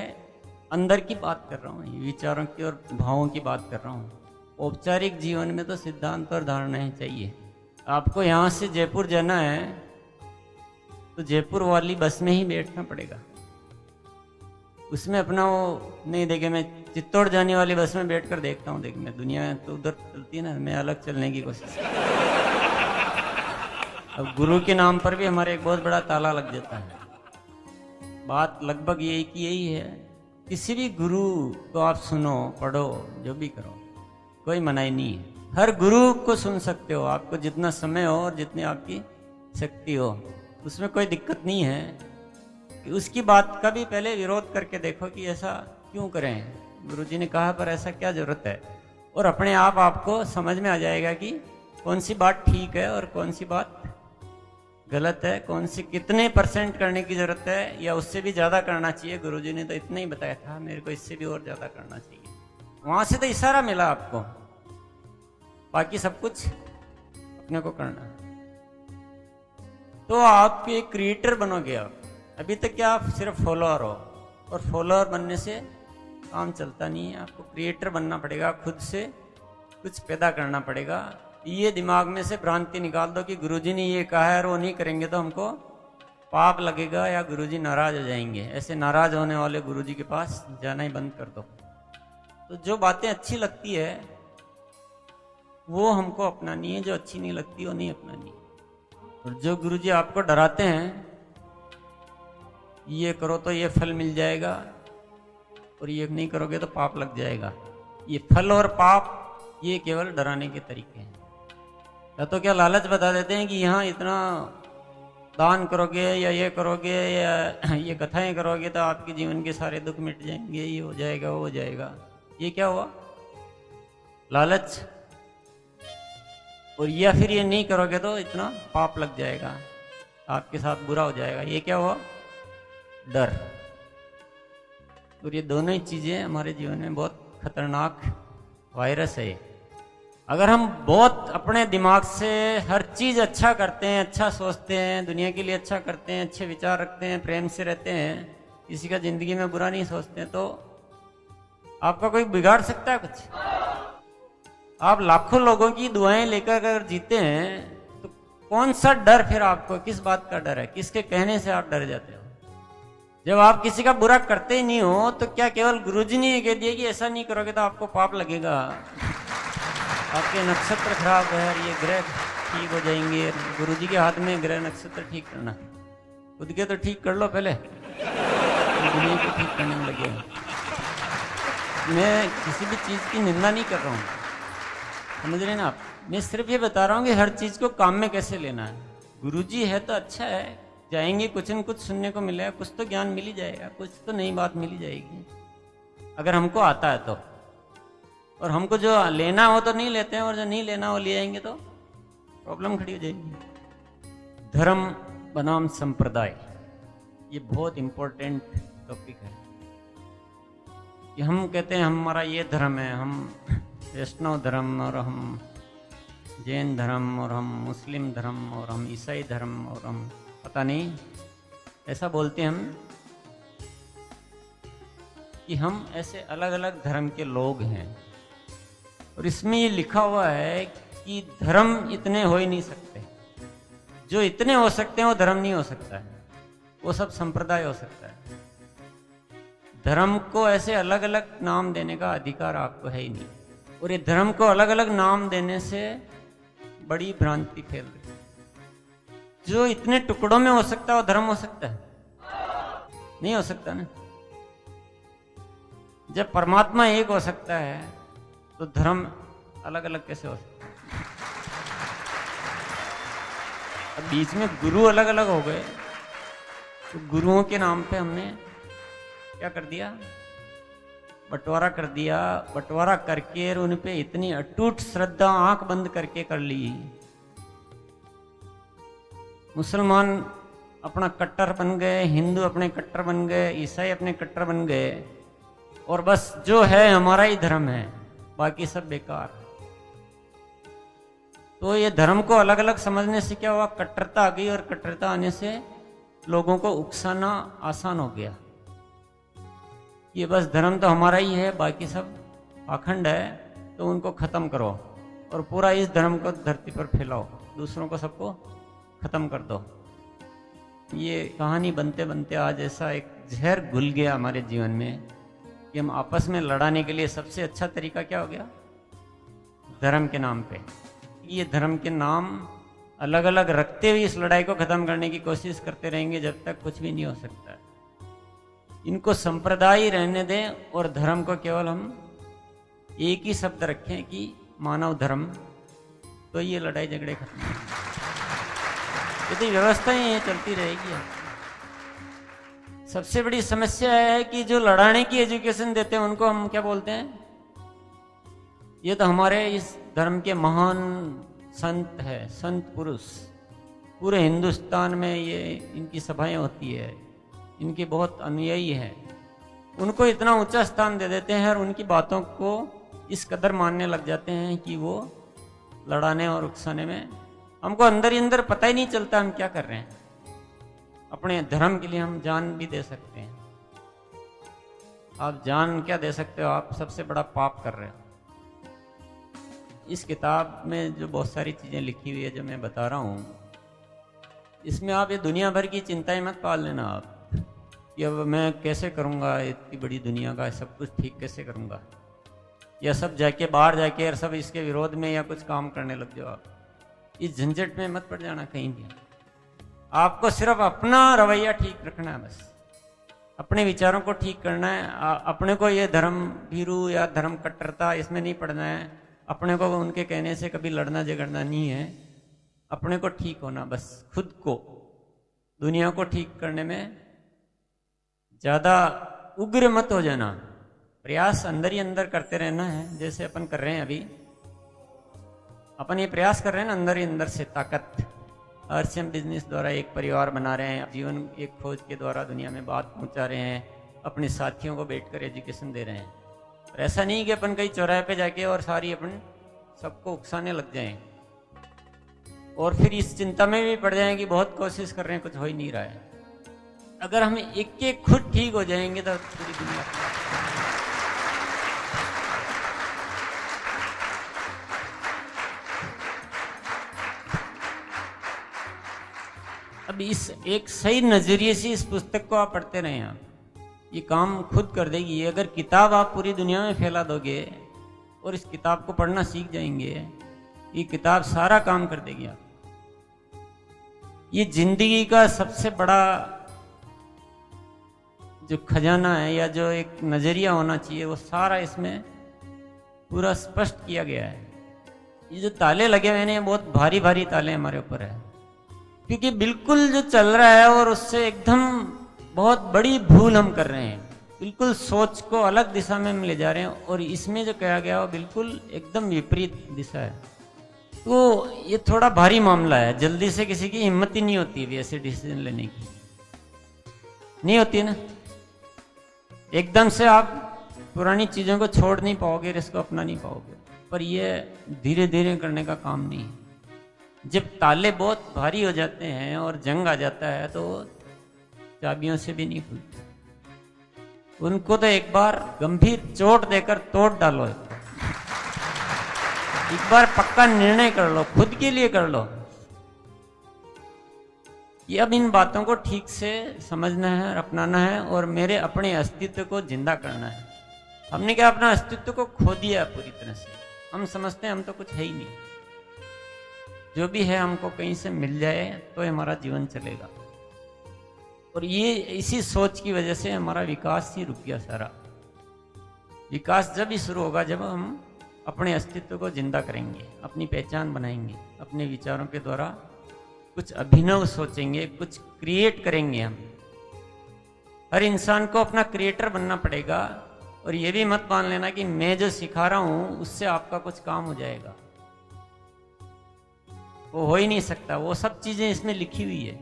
अंदर की बात कर रहा हूँ, ये विचारों की और भावों की बात कर रहा हूँ। औपचारिक जीवन में तो सिद्धांत और धारणाएं चाहिए। आपको यहाँ से जयपुर जाना है तो जयपुर वाली बस में ही बैठना पड़ेगा। उसमें अपना वो नहीं देखे, मैं चित्तौड़ जाने वाली बस में बैठकर देखता हूँ, मैं दुनिया तो उधर चलती है ना, मैं अलग चलने की कोशिश। अब गुरु के नाम पर भी हमारे एक बहुत बड़ा ताला लग जाता है। बात लगभग यही की यही है, किसी भी गुरु को आप सुनो, पढ़ो, जो भी करो, कोई मनाही नहीं है। हर गुरु को सुन सकते हो, आपको जितना समय हो और जितनी आपकी शक्ति हो, उसमें कोई दिक्कत नहीं है। कि उसकी बात का भी पहले विरोध करके देखो कि ऐसा क्यों करें, गुरुजी ने कहा पर ऐसा क्या जरूरत है, और अपने आप आपको समझ में आ जाएगा कि कौन सी बात ठीक है और कौन सी बात गलत है, कौन सी कितने % करने की जरूरत है, या उससे भी ज्यादा करना चाहिए। गुरुजी ने तो इतना ही बताया था, मेरे को इससे भी और ज्यादा करना चाहिए। वहां से तो इशारा मिला आपको, बाकी सब कुछ अपने को करना है। तो आप एक क्रिएटर बनोगे। आप अभी तक क्या आप सिर्फ फॉलोअर हो, और फॉलोअर बनने से काम चलता नहीं है, आपको क्रिएटर बनना पड़ेगा, खुद से कुछ पैदा करना पड़ेगा। ये दिमाग में से भ्रांति निकाल दो कि गुरुजी ने ये कहा है और वो नहीं करेंगे तो हमको पाप लगेगा या गुरुजी नाराज हो जाएंगे। ऐसे नाराज होने वाले गुरुजी के पास जाना ही बंद कर दो। तो जो बातें अच्छी लगती है वो हमको अपनानी है, जो अच्छी नहीं लगती वो नहीं अपनानी। और जो गुरुजी आपको डराते हैं, ये करो तो ये फल मिल जाएगा और ये नहीं करोगे तो पाप लग जाएगा, ये फल और पाप ये केवल डराने के तरीके हैं। या तो क्या लालच बता देते हैं कि यहाँ इतना दान करोगे या ये करोगे या ये कथाएं करोगे तो आपके जीवन के सारे दुख मिट जाएंगे, ये हो जाएगा, वो हो जाएगा। ये क्या हुआ? लालच। और या फिर ये नहीं करोगे तो इतना पाप लग जाएगा, आपके साथ बुरा हो जाएगा। ये क्या हुआ? डर। और ये दोनों ही चीजें हमारे जीवन में बहुत खतरनाक वायरस है। अगर हम बहुत अपने दिमाग से हर चीज अच्छा करते हैं, अच्छा सोचते हैं, दुनिया के लिए अच्छा करते हैं, अच्छे विचार रखते हैं, प्रेम से रहते हैं, किसी का जिंदगी में बुरा नहीं सोचते हैं, तो आपका कोई बिगाड़ सकता है कुछ? आप लाखों लोगों की दुआएं लेकर अगर जीते हैं तो कौन सा डर फिर आपको, किस बात का डर है? किसके कहने से आप डर जाते हो? जब आप किसी का बुरा करते ही नहीं हो तो क्या केवल गुरुजी ने ये कह दिया कि ऐसा नहीं करोगे तो आपको पाप लगेगा, आपके नक्षत्र खराब है, ये ग्रह ठीक हो जाएंगे? गुरुजी के हाथ में ग्रह नक्षत्र ठीक करना, खुद के तो ठीक कर लो पहले, दुनिया को ठीक करने में लगे। मैं किसी भी चीज की निंदा नहीं कर रहा हूँ, समझ रहे ना आप? मैं सिर्फ ये बता रहा हूँ कि हर चीज को काम में कैसे लेना है। गुरुजी है तो अच्छा है, जाएंगे, कुछ न कुछ सुनने को मिलेगा, कुछ तो ज्ञान मिल ही जाएगा, कुछ तो नई बात मिल ही जाएगी अगर हमको आता है तो। और हमको जो लेना हो तो नहीं लेते हैं, और जो नहीं लेना हो ले आएंगे तो प्रॉब्लम खड़ी हो जाएगी। धर्म बनाम संप्रदाय, ये बहुत इंपॉर्टेंट टॉपिक है। कि हम कहते हैं हमारा ये धर्म है, हम वैष्णव धर्म, और हम जैन धर्म, और हम मुस्लिम धर्म, और हम ईसाई धर्म, और हम पता नहीं ऐसा बोलते हैं हम कि हम ऐसे अलग अलग धर्म के लोग हैं। और इसमें ये लिखा हुआ है कि धर्म इतने हो ही नहीं सकते, जो इतने हो सकते हैं वो धर्म नहीं हो सकता है, वो सब संप्रदाय हो सकता है। धर्म को ऐसे अलग अलग नाम देने का अधिकार आपको है ही नहीं। और ये धर्म को अलग अलग नाम देने से बड़ी भ्रांति फैल रही है। जो इतने टुकड़ों में हो सकता है वो धर्म हो सकता है? नहीं हो सकता ना। जब परमात्मा एक हो सकता है तो धर्म अलग अलग कैसे हो सकता है? अब बीच में गुरु अलग अलग हो गए, तो गुरुओं के नाम पे हमने क्या कर दिया, बंटवारा कर दिया। बंटवारा करके उन पे इतनी अटूट श्रद्धा आंख बंद करके कर ली। मुसलमान अपना कट्टर बन गए, हिंदू अपने कट्टर बन गए, ईसाई अपने कट्टर बन गए, और बस जो है हमारा ही धर्म है, बाकी सब बेकार। तो ये धर्म को अलग अलग समझने से क्या हुआ, कट्टरता आ गई, और कट्टरता आने से लोगों को उकसाना आसान हो गया। ये बस धर्म तो हमारा ही है, बाकी सब पाखंड है, तो उनको खत्म करो और पूरा इस धर्म को धरती पर फैलाओ, दूसरों को सबको खत्म कर दो। ये कहानी बनते बनते आज ऐसा एक जहर घुल गया हमारे जीवन में कि हम आपस में लड़ाने के लिए सबसे अच्छा तरीका क्या हो गया, धर्म के नाम पे। ये धर्म के नाम अलग अलग रखते हुए इस लड़ाई को खत्म करने की कोशिश करते रहेंगे जब तक कुछ भी नहीं हो सकता। इनको संप्रदाय रहने दें और धर्म को केवल हम एक ही शब्द रखें कि मानव धर्म, तो ये लड़ाई झगड़े खत्म होंगे। यदि व्यवस्था ही ये चलती रहेगी। सबसे बड़ी समस्या है कि जो लड़ाने की एजुकेशन देते हैं उनको हम क्या बोलते हैं, ये तो हमारे इस धर्म के महान संत है, संत पुरुष। पूरे हिंदुस्तान में ये इनकी सभाएं होती है, इनके बहुत अनुयायी हैं। उनको इतना ऊंचा स्थान दे देते हैं और उनकी बातों को इस कदर मानने लग जाते हैं कि वो लड़ाने और उकसाने में, हमको अंदर ही अंदर पता ही नहीं चलता हम क्या कर रहे हैं। अपने धर्म के लिए हम जान भी दे सकते हैं। आप जान क्या दे सकते हो, आप सबसे बड़ा पाप कर रहे हो। इस किताब में जो बहुत सारी चीज़ें लिखी हुई है जो मैं बता रहा हूँ, इसमें आप ये दुनिया भर की चिंताएं मत पाल लेना आप कि अब मैं कैसे करूँगा, इतनी बड़ी दुनिया का सब कुछ ठीक कैसे करूँगा, या सब जाके बाहर जाके और सब इसके विरोध में या कुछ काम करने लग जाओ। आप इस झंझट में मत पड़ जाना कहीं भी। आपको सिर्फ अपना रवैया ठीक रखना है, बस अपने विचारों को ठीक करना है। अपने को ये धर्म भीरू या धर्म कट्टरता इसमें नहीं पड़ना है। अपने को उनके कहने से कभी लड़ना झगड़ना नहीं है। अपने को ठीक होना, बस खुद को, दुनिया को ठीक करने में ज़्यादा उग्र मत हो जाना। प्रयास अंदर ही अंदर करते रहना है, जैसे अपन कर रहे हैं अभी। अपन ये प्रयास कर रहे हैं ना अंदर ही अंदर से ताकत। RCM बिजनेस द्वारा एक परिवार बना रहे हैं, जीवन एक खोज के द्वारा दुनिया में बात पहुंचा रहे हैं, अपने साथियों को बैठकर एजुकेशन दे रहे हैं। और ऐसा नहीं कि अपन कहीं चौराहे पे जाके और सारी अपन सबको उकसाने लग जाएं और फिर इस चिंता में भी पड़ जाएं कि बहुत कोशिश कर रहे हैं, कुछ हो ही नहीं रहा है। अगर हम एक एक खुद ठीक हो जाएंगे तो पूरी दुनिया। अब इस एक सही नजरिए से इस पुस्तक को आप पढ़ते रहें, आप ये काम खुद कर देगी। ये अगर किताब आप पूरी दुनिया में फैला दोगे और इस किताब को पढ़ना सीख जाएंगे, ये किताब सारा काम कर देगी। आप ये जिंदगी का सबसे बड़ा जो खजाना है या जो एक नजरिया होना चाहिए वो सारा इसमें पूरा स्पष्ट किया गया है। ये जो ताले लगे हुए हैं बहुत भारी भारी ताले हमारे ऊपर है, क्योंकि बिल्कुल जो चल रहा है और उससे एकदम बहुत बड़ी भूल हम कर रहे हैं। बिल्कुल सोच को अलग दिशा में हम ले जा रहे हैं और इसमें जो कहा गया वो बिल्कुल एकदम विपरीत दिशा है। तो ये थोड़ा भारी मामला है। जल्दी से किसी की हिम्मत ही नहीं होती है ऐसे डिसीजन लेने की, नहीं होती ना। एकदम से आप पुरानी चीज़ों को छोड़ नहीं पाओगे, इसको अपना नहीं पाओगे। पर ये धीरे धीरे करने का काम नहीं है। जब ताले बहुत भारी हो जाते हैं और जंग आ जाता है तो चाबियों से भी नहीं खुलते। उनको तो एक बार गंभीर चोट देकर तोड़ डालो, एक बार पक्का निर्णय कर लो, खुद के लिए कर लो। ये अब इन बातों को ठीक से समझना है और अपनाना है और मेरे अपने अस्तित्व को जिंदा करना है। हमने क्या अपना अस्तित्व को खो दिया पूरी तरह से। हम समझते हैं हम तो कुछ है ही नहीं, जो भी है हमको कहीं से मिल जाए तो हमारा जीवन चलेगा। और ये इसी सोच की वजह से हमारा विकास ही रुक गया। सारा विकास जब ही शुरू होगा जब हम अपने अस्तित्व को जिंदा करेंगे, अपनी पहचान बनाएंगे, अपने विचारों के द्वारा कुछ अभिनव सोचेंगे, कुछ क्रिएट करेंगे हम। हर इंसान को अपना क्रिएटर बनना पड़ेगा। और ये भी मत मान लेना कि मैं जो सिखा रहा हूं उससे आपका कुछ काम हो जाएगा, वो हो ही नहीं सकता। वो सब चीजें इसमें लिखी हुई है,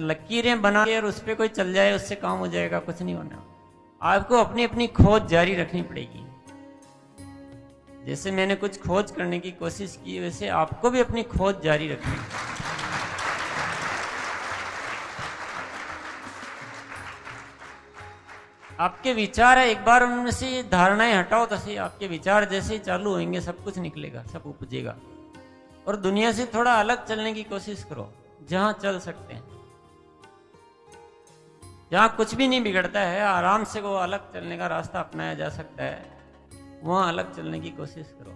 लकीरें बना के और उस पर कोई चल जाए उससे काम हो जाएगा, कुछ नहीं होना। आपको अपनी अपनी खोज जारी रखनी पड़ेगी। जैसे मैंने कुछ खोज करने की कोशिश की, वैसे आपको भी अपनी खोज जारी रखनी है। आपके विचार है, एक बार उनमें से धारणाएं हटाओ तो सही, आपके विचार जैसे ही चालू होंगे सब कुछ निकलेगा, सब उपजेगा। और दुनिया से थोड़ा अलग चलने की कोशिश करो, जहां चल सकते हैं, जहां कुछ भी नहीं बिगड़ता है, आराम से वो अलग चलने का रास्ता अपनाया जा सकता है, वहां अलग चलने की कोशिश करो।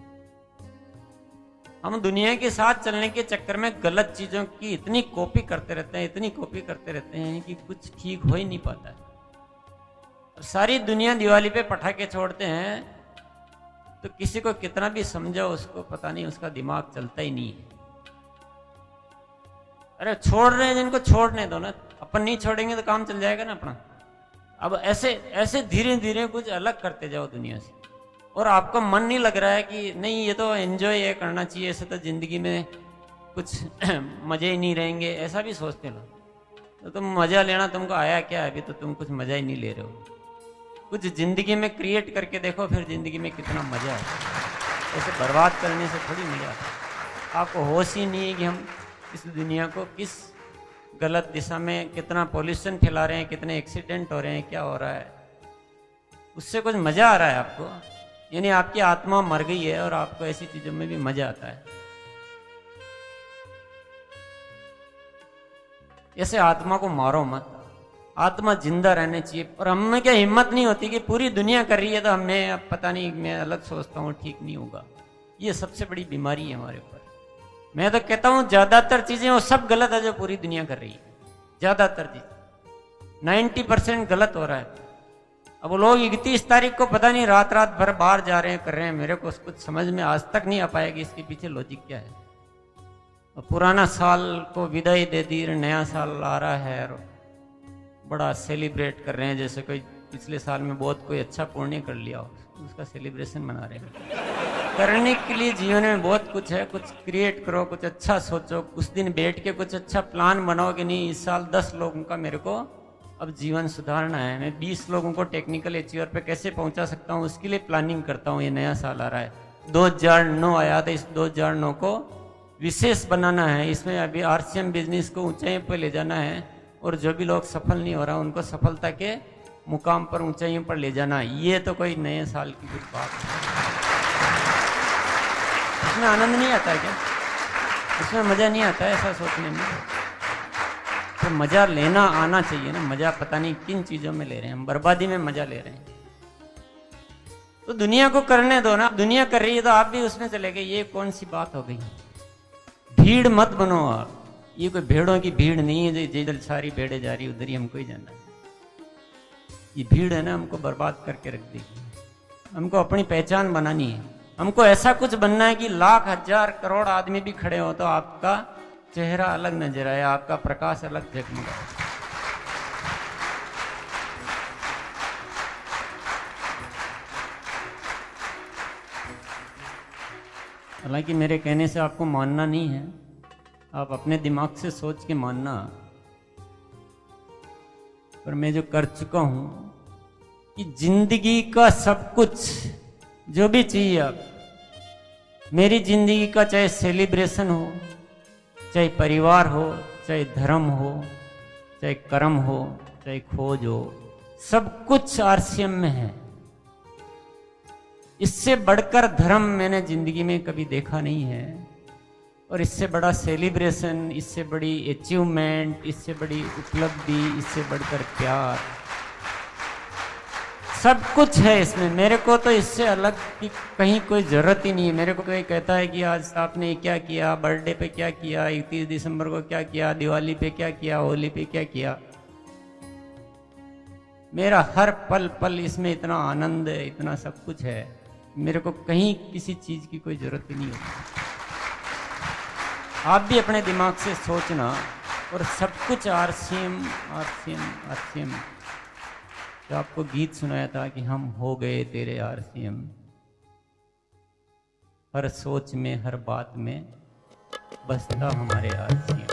हम दुनिया के साथ चलने के चक्कर में गलत चीजों की इतनी कॉपी करते रहते हैं, इतनी कॉपी करते रहते हैं कि कुछ ठीक हो ही नहीं पाता है। सारी दुनिया दिवाली पे पटाखे छोड़ते हैं तो किसी को कितना भी समझाओ उसको पता नहीं, उसका दिमाग चलता ही नहीं है। अरे छोड़ रहे हैं जिनको छोड़ने दो ना, अपन नहीं छोड़ेंगे तो काम चल जाएगा ना अपना। अब ऐसे ऐसे धीरे धीरे कुछ अलग करते जाओ दुनिया से, और आपका मन नहीं लग रहा है कि नहीं ये तो एंजॉय है करना चाहिए, ऐसे तो जिंदगी में कुछ मजे ही नहीं रहेंगे, ऐसा भी सोचते लोग। तो तुम मजा लेना तुमको आया क्या, अभी तो तुम कुछ मजा ही नहीं ले रहे हो। कुछ जिंदगी में क्रिएट करके देखो, फिर जिंदगी में कितना मजा है। ऐसे बर्बाद करने से थोड़ी मजा आता है। आपको होश ही नहीं है कि हम इस दुनिया को किस गलत दिशा में, कितना पॉल्यूशन फैला रहे हैं, कितने एक्सीडेंट हो रहे हैं, क्या हो रहा है, उससे कुछ मजा आ रहा है आपको। यानी आपकी आत्मा मर गई है और आपको ऐसी चीजों में भी मजा आता है। ऐसे आत्मा को मारो मत, आत्मा जिंदा रहने चाहिए। और हमें क्या हिम्मत नहीं होती कि पूरी दुनिया कर रही है तो हमें अब पता नहीं, मैं अलग सोचता हूँ ठीक नहीं होगा। ये सबसे बड़ी बीमारी है हमारे ऊपर। मैं तो कहता हूँ ज्यादातर चीजें वो सब गलत है जो पूरी दुनिया कर रही है। ज्यादातर चीज 90% गलत हो रहा है। अब लोग 31 तारीख को पता नहीं रात रात भर बाहर जा रहे हैं, कर रहे हैं, मेरे को कुछ समझ में आज तक नहीं आ पाया कि इसके पीछे लॉजिक क्या है। और पुराना साल को विदाई दे दी, नया साल आ रहा है और बड़ा सेलिब्रेट कर रहे हैं, जैसे कोई पिछले साल में बहुत कोई अच्छा पुण्य कर लिया हो, उसका सेलिब्रेशन मना रहे हैं। करने के लिए जीवन में बहुत कुछ है, कुछ क्रिएट करो, कुछ अच्छा सोचो, उस दिन बैठ के कुछ अच्छा प्लान बनाओ कि नहीं इस साल 10 लोगों का मेरे को अब जीवन सुधारना है, मैं 20 लोगों को टेक्निकल अचीवर पे कैसे पहुंचा सकता हूँ, उसके लिए प्लानिंग करता हूँ। ये नया साल आ रहा है, 2009 आया था, इस 2009 को विशेष बनाना है। इसमें अभी RCM बिजनेस को ऊंचाई पर ले जाना है, और जो भी लोग सफल नहीं हो रहा उनको सफलता के मुकाम पर, ऊंचाइयों पर ले जाना। ये तो कोई नए साल की कुछ बात है। इसमें आनंद नहीं आता है क्या? इसमें मजा नहीं आता है ऐसा सोचने में? तो मजा लेना आना चाहिए ना। मजा पता नहीं किन चीजों में ले रहे हैं हम, बर्बादी में मजा ले रहे हैं। तो दुनिया को करने दो ना, दुनिया कर रही है तो आप भी उसमें चले गए। ये कौन सी बात हो गई? भीड़ मत बनो आप। ये कोई भेड़ों की भीड़ नहीं है जो जिधर सारी भेड़े जा रही उधर ही हमको ही जाना है। ये भीड़ है ना, हमको बर्बाद करके रख देगी। हमको अपनी पहचान बनानी है। हमको ऐसा कुछ बनना है कि लाख हजार करोड़ आदमी भी खड़े हो तो आपका चेहरा अलग नजर आए, आपका प्रकाश अलग जगमगाए। हालांकि मेरे कहने से आपको मानना नहीं है, आप अपने दिमाग से सोच के मानना। पर मैं जो कर चुका हूं कि जिंदगी का सब कुछ जो भी चाहिए आप, मेरी जिंदगी का चाहे सेलिब्रेशन हो, चाहे परिवार हो, चाहे धर्म हो, चाहे कर्म हो, चाहे खोज हो, सब कुछ RCM में है। इससे बढ़कर धर्म मैंने जिंदगी में कभी देखा नहीं है, और इससे बड़ा सेलिब्रेशन, इससे बड़ी अचीवमेंट, इससे बड़ी उपलब्धि, इससे बढ़कर प्यार, सब कुछ है इसमें। मेरे को तो इससे अलग की कहीं कोई जरूरत ही नहीं है। मेरे को कोई कहता है कि आज आपने क्या किया, बर्थडे पे क्या किया, 31 दिसंबर को क्या किया, दिवाली पे क्या किया, होली पे क्या किया, मेरा हर पल पल इसमें इतना आनंद है, इतना सब कुछ है, मेरे को कहीं किसी चीज की कोई जरूरत ही नहीं होती। आप भी अपने दिमाग से सोचना और सब कुछ आरसीएम आरसीएम आरसीएम। जो आपको गीत सुनाया था कि हम हो गए तेरे आरसीएम, हर सोच में हर बात में बसता हमारे आरसीएम।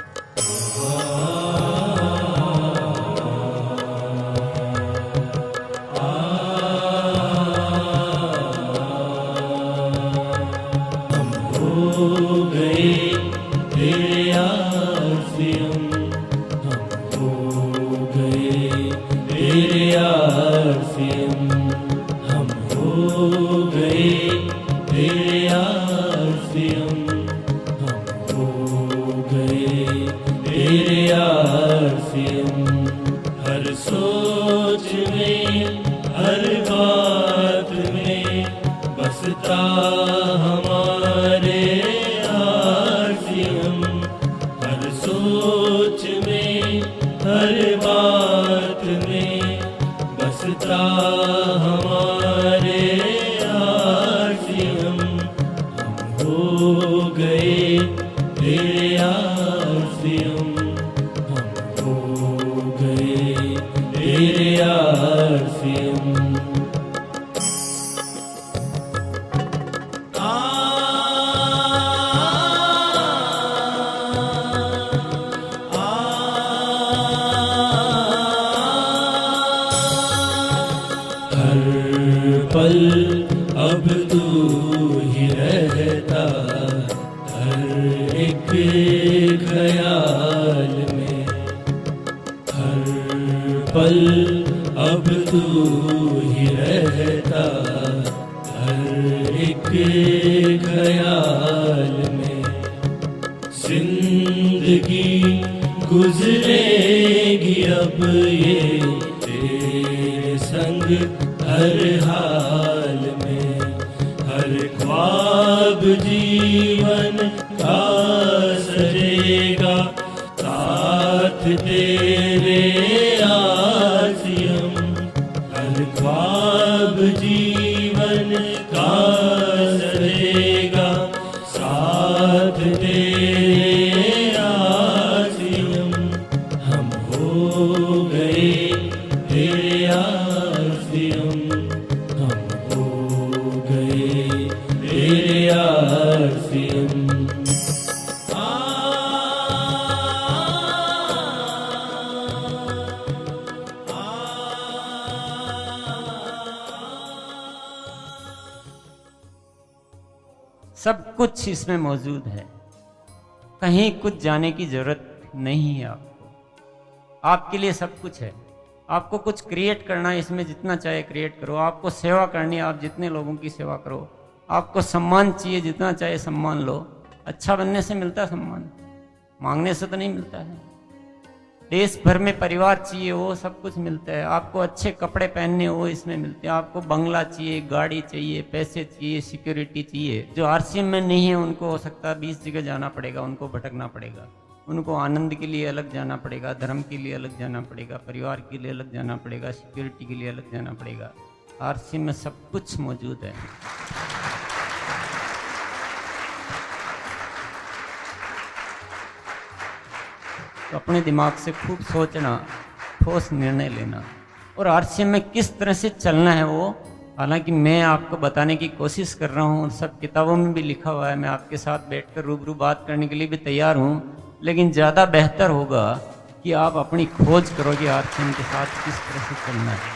सब कुछ इसमें मौजूद है, कहीं कुछ जाने की जरूरत नहीं है आपको। आपके लिए सब कुछ है। आपको कुछ क्रिएट करना है, इसमें जितना चाहे क्रिएट करो। आपको सेवा करनी है, आप जितने लोगों की सेवा करो। आपको सम्मान चाहिए, जितना चाहे सम्मान लो। अच्छा बनने से मिलता है सम्मान, मांगने से तो नहीं मिलता है। देश भर में परिवार चाहिए, वो सब कुछ मिलता है। आपको अच्छे कपड़े पहनने वो इसमें मिलते हैं। आपको बंगला चाहिए, गाड़ी चाहिए, पैसे चाहिए, सिक्योरिटी चाहिए। जो आरसीएम में नहीं है उनको हो सकता है 20 जगह जाना पड़ेगा, उनको भटकना पड़ेगा। उनको आनंद के लिए अलग जाना पड़ेगा, धर्म के लिए अलग जाना पड़ेगा, परिवार के लिए अलग जाना पड़ेगा, सिक्योरिटी के लिए अलग जाना पड़ेगा। आरसीएम में सब कुछ मौजूद है। तो अपने दिमाग से खूब सोचना, ठोस निर्णय लेना और आरसीएम में किस तरह से चलना है वो। हालांकि मैं आपको बताने की कोशिश कर रहा हूँ, सब किताबों में भी लिखा हुआ है। मैं आपके साथ बैठकर रूबरू बात करने के लिए भी तैयार हूँ, लेकिन ज़्यादा बेहतर होगा कि आप अपनी खोज करोगे आरसीएम के साथ किस तरह से चलना है।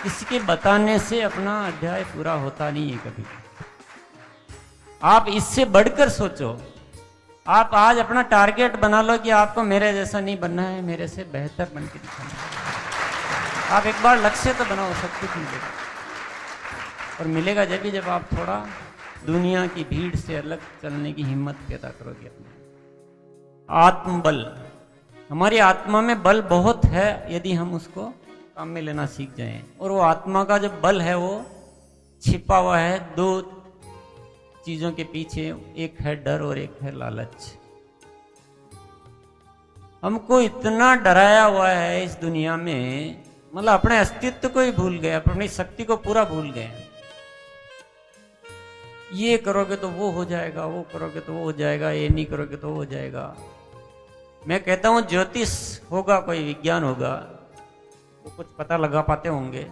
इसके बताने से अपना अध्याय पूरा होता नहीं है कभी। आप इससे बढ़कर सोचो। आप आज अपना टारगेट बना लो कि आपको मेरे जैसा नहीं बनना है, मेरे से बेहतर बन के दिखाना है। आप एक बार लक्ष्य तो बनाओ, सब कुछ मिलेगा। और मिलेगा जब आप थोड़ा दुनिया की भीड़ से अलग चलने की हिम्मत पैदा करोगे अपने। आत्मबल, हमारी आत्मा में बल बहुत है यदि हम उसको काम में लेना सीख जाएं। और वो आत्मा का जो बल है वो छिपा हुआ है दो चीजों के पीछे, एक है डर और एक है लालच। हमको इतना डराया हुआ है इस दुनिया में, मतलब अपने अस्तित्व को ही भूल गए, अपनी शक्ति को पूरा भूल गए। ये करोगे तो वो हो जाएगा, वो करोगे तो वो हो जाएगा, ये नहीं करोगे तो वो हो जाएगा। मैं कहता हूं ज्योतिष होगा, कोई विज्ञान होगा, वो कुछ पता लगा पाते होंगे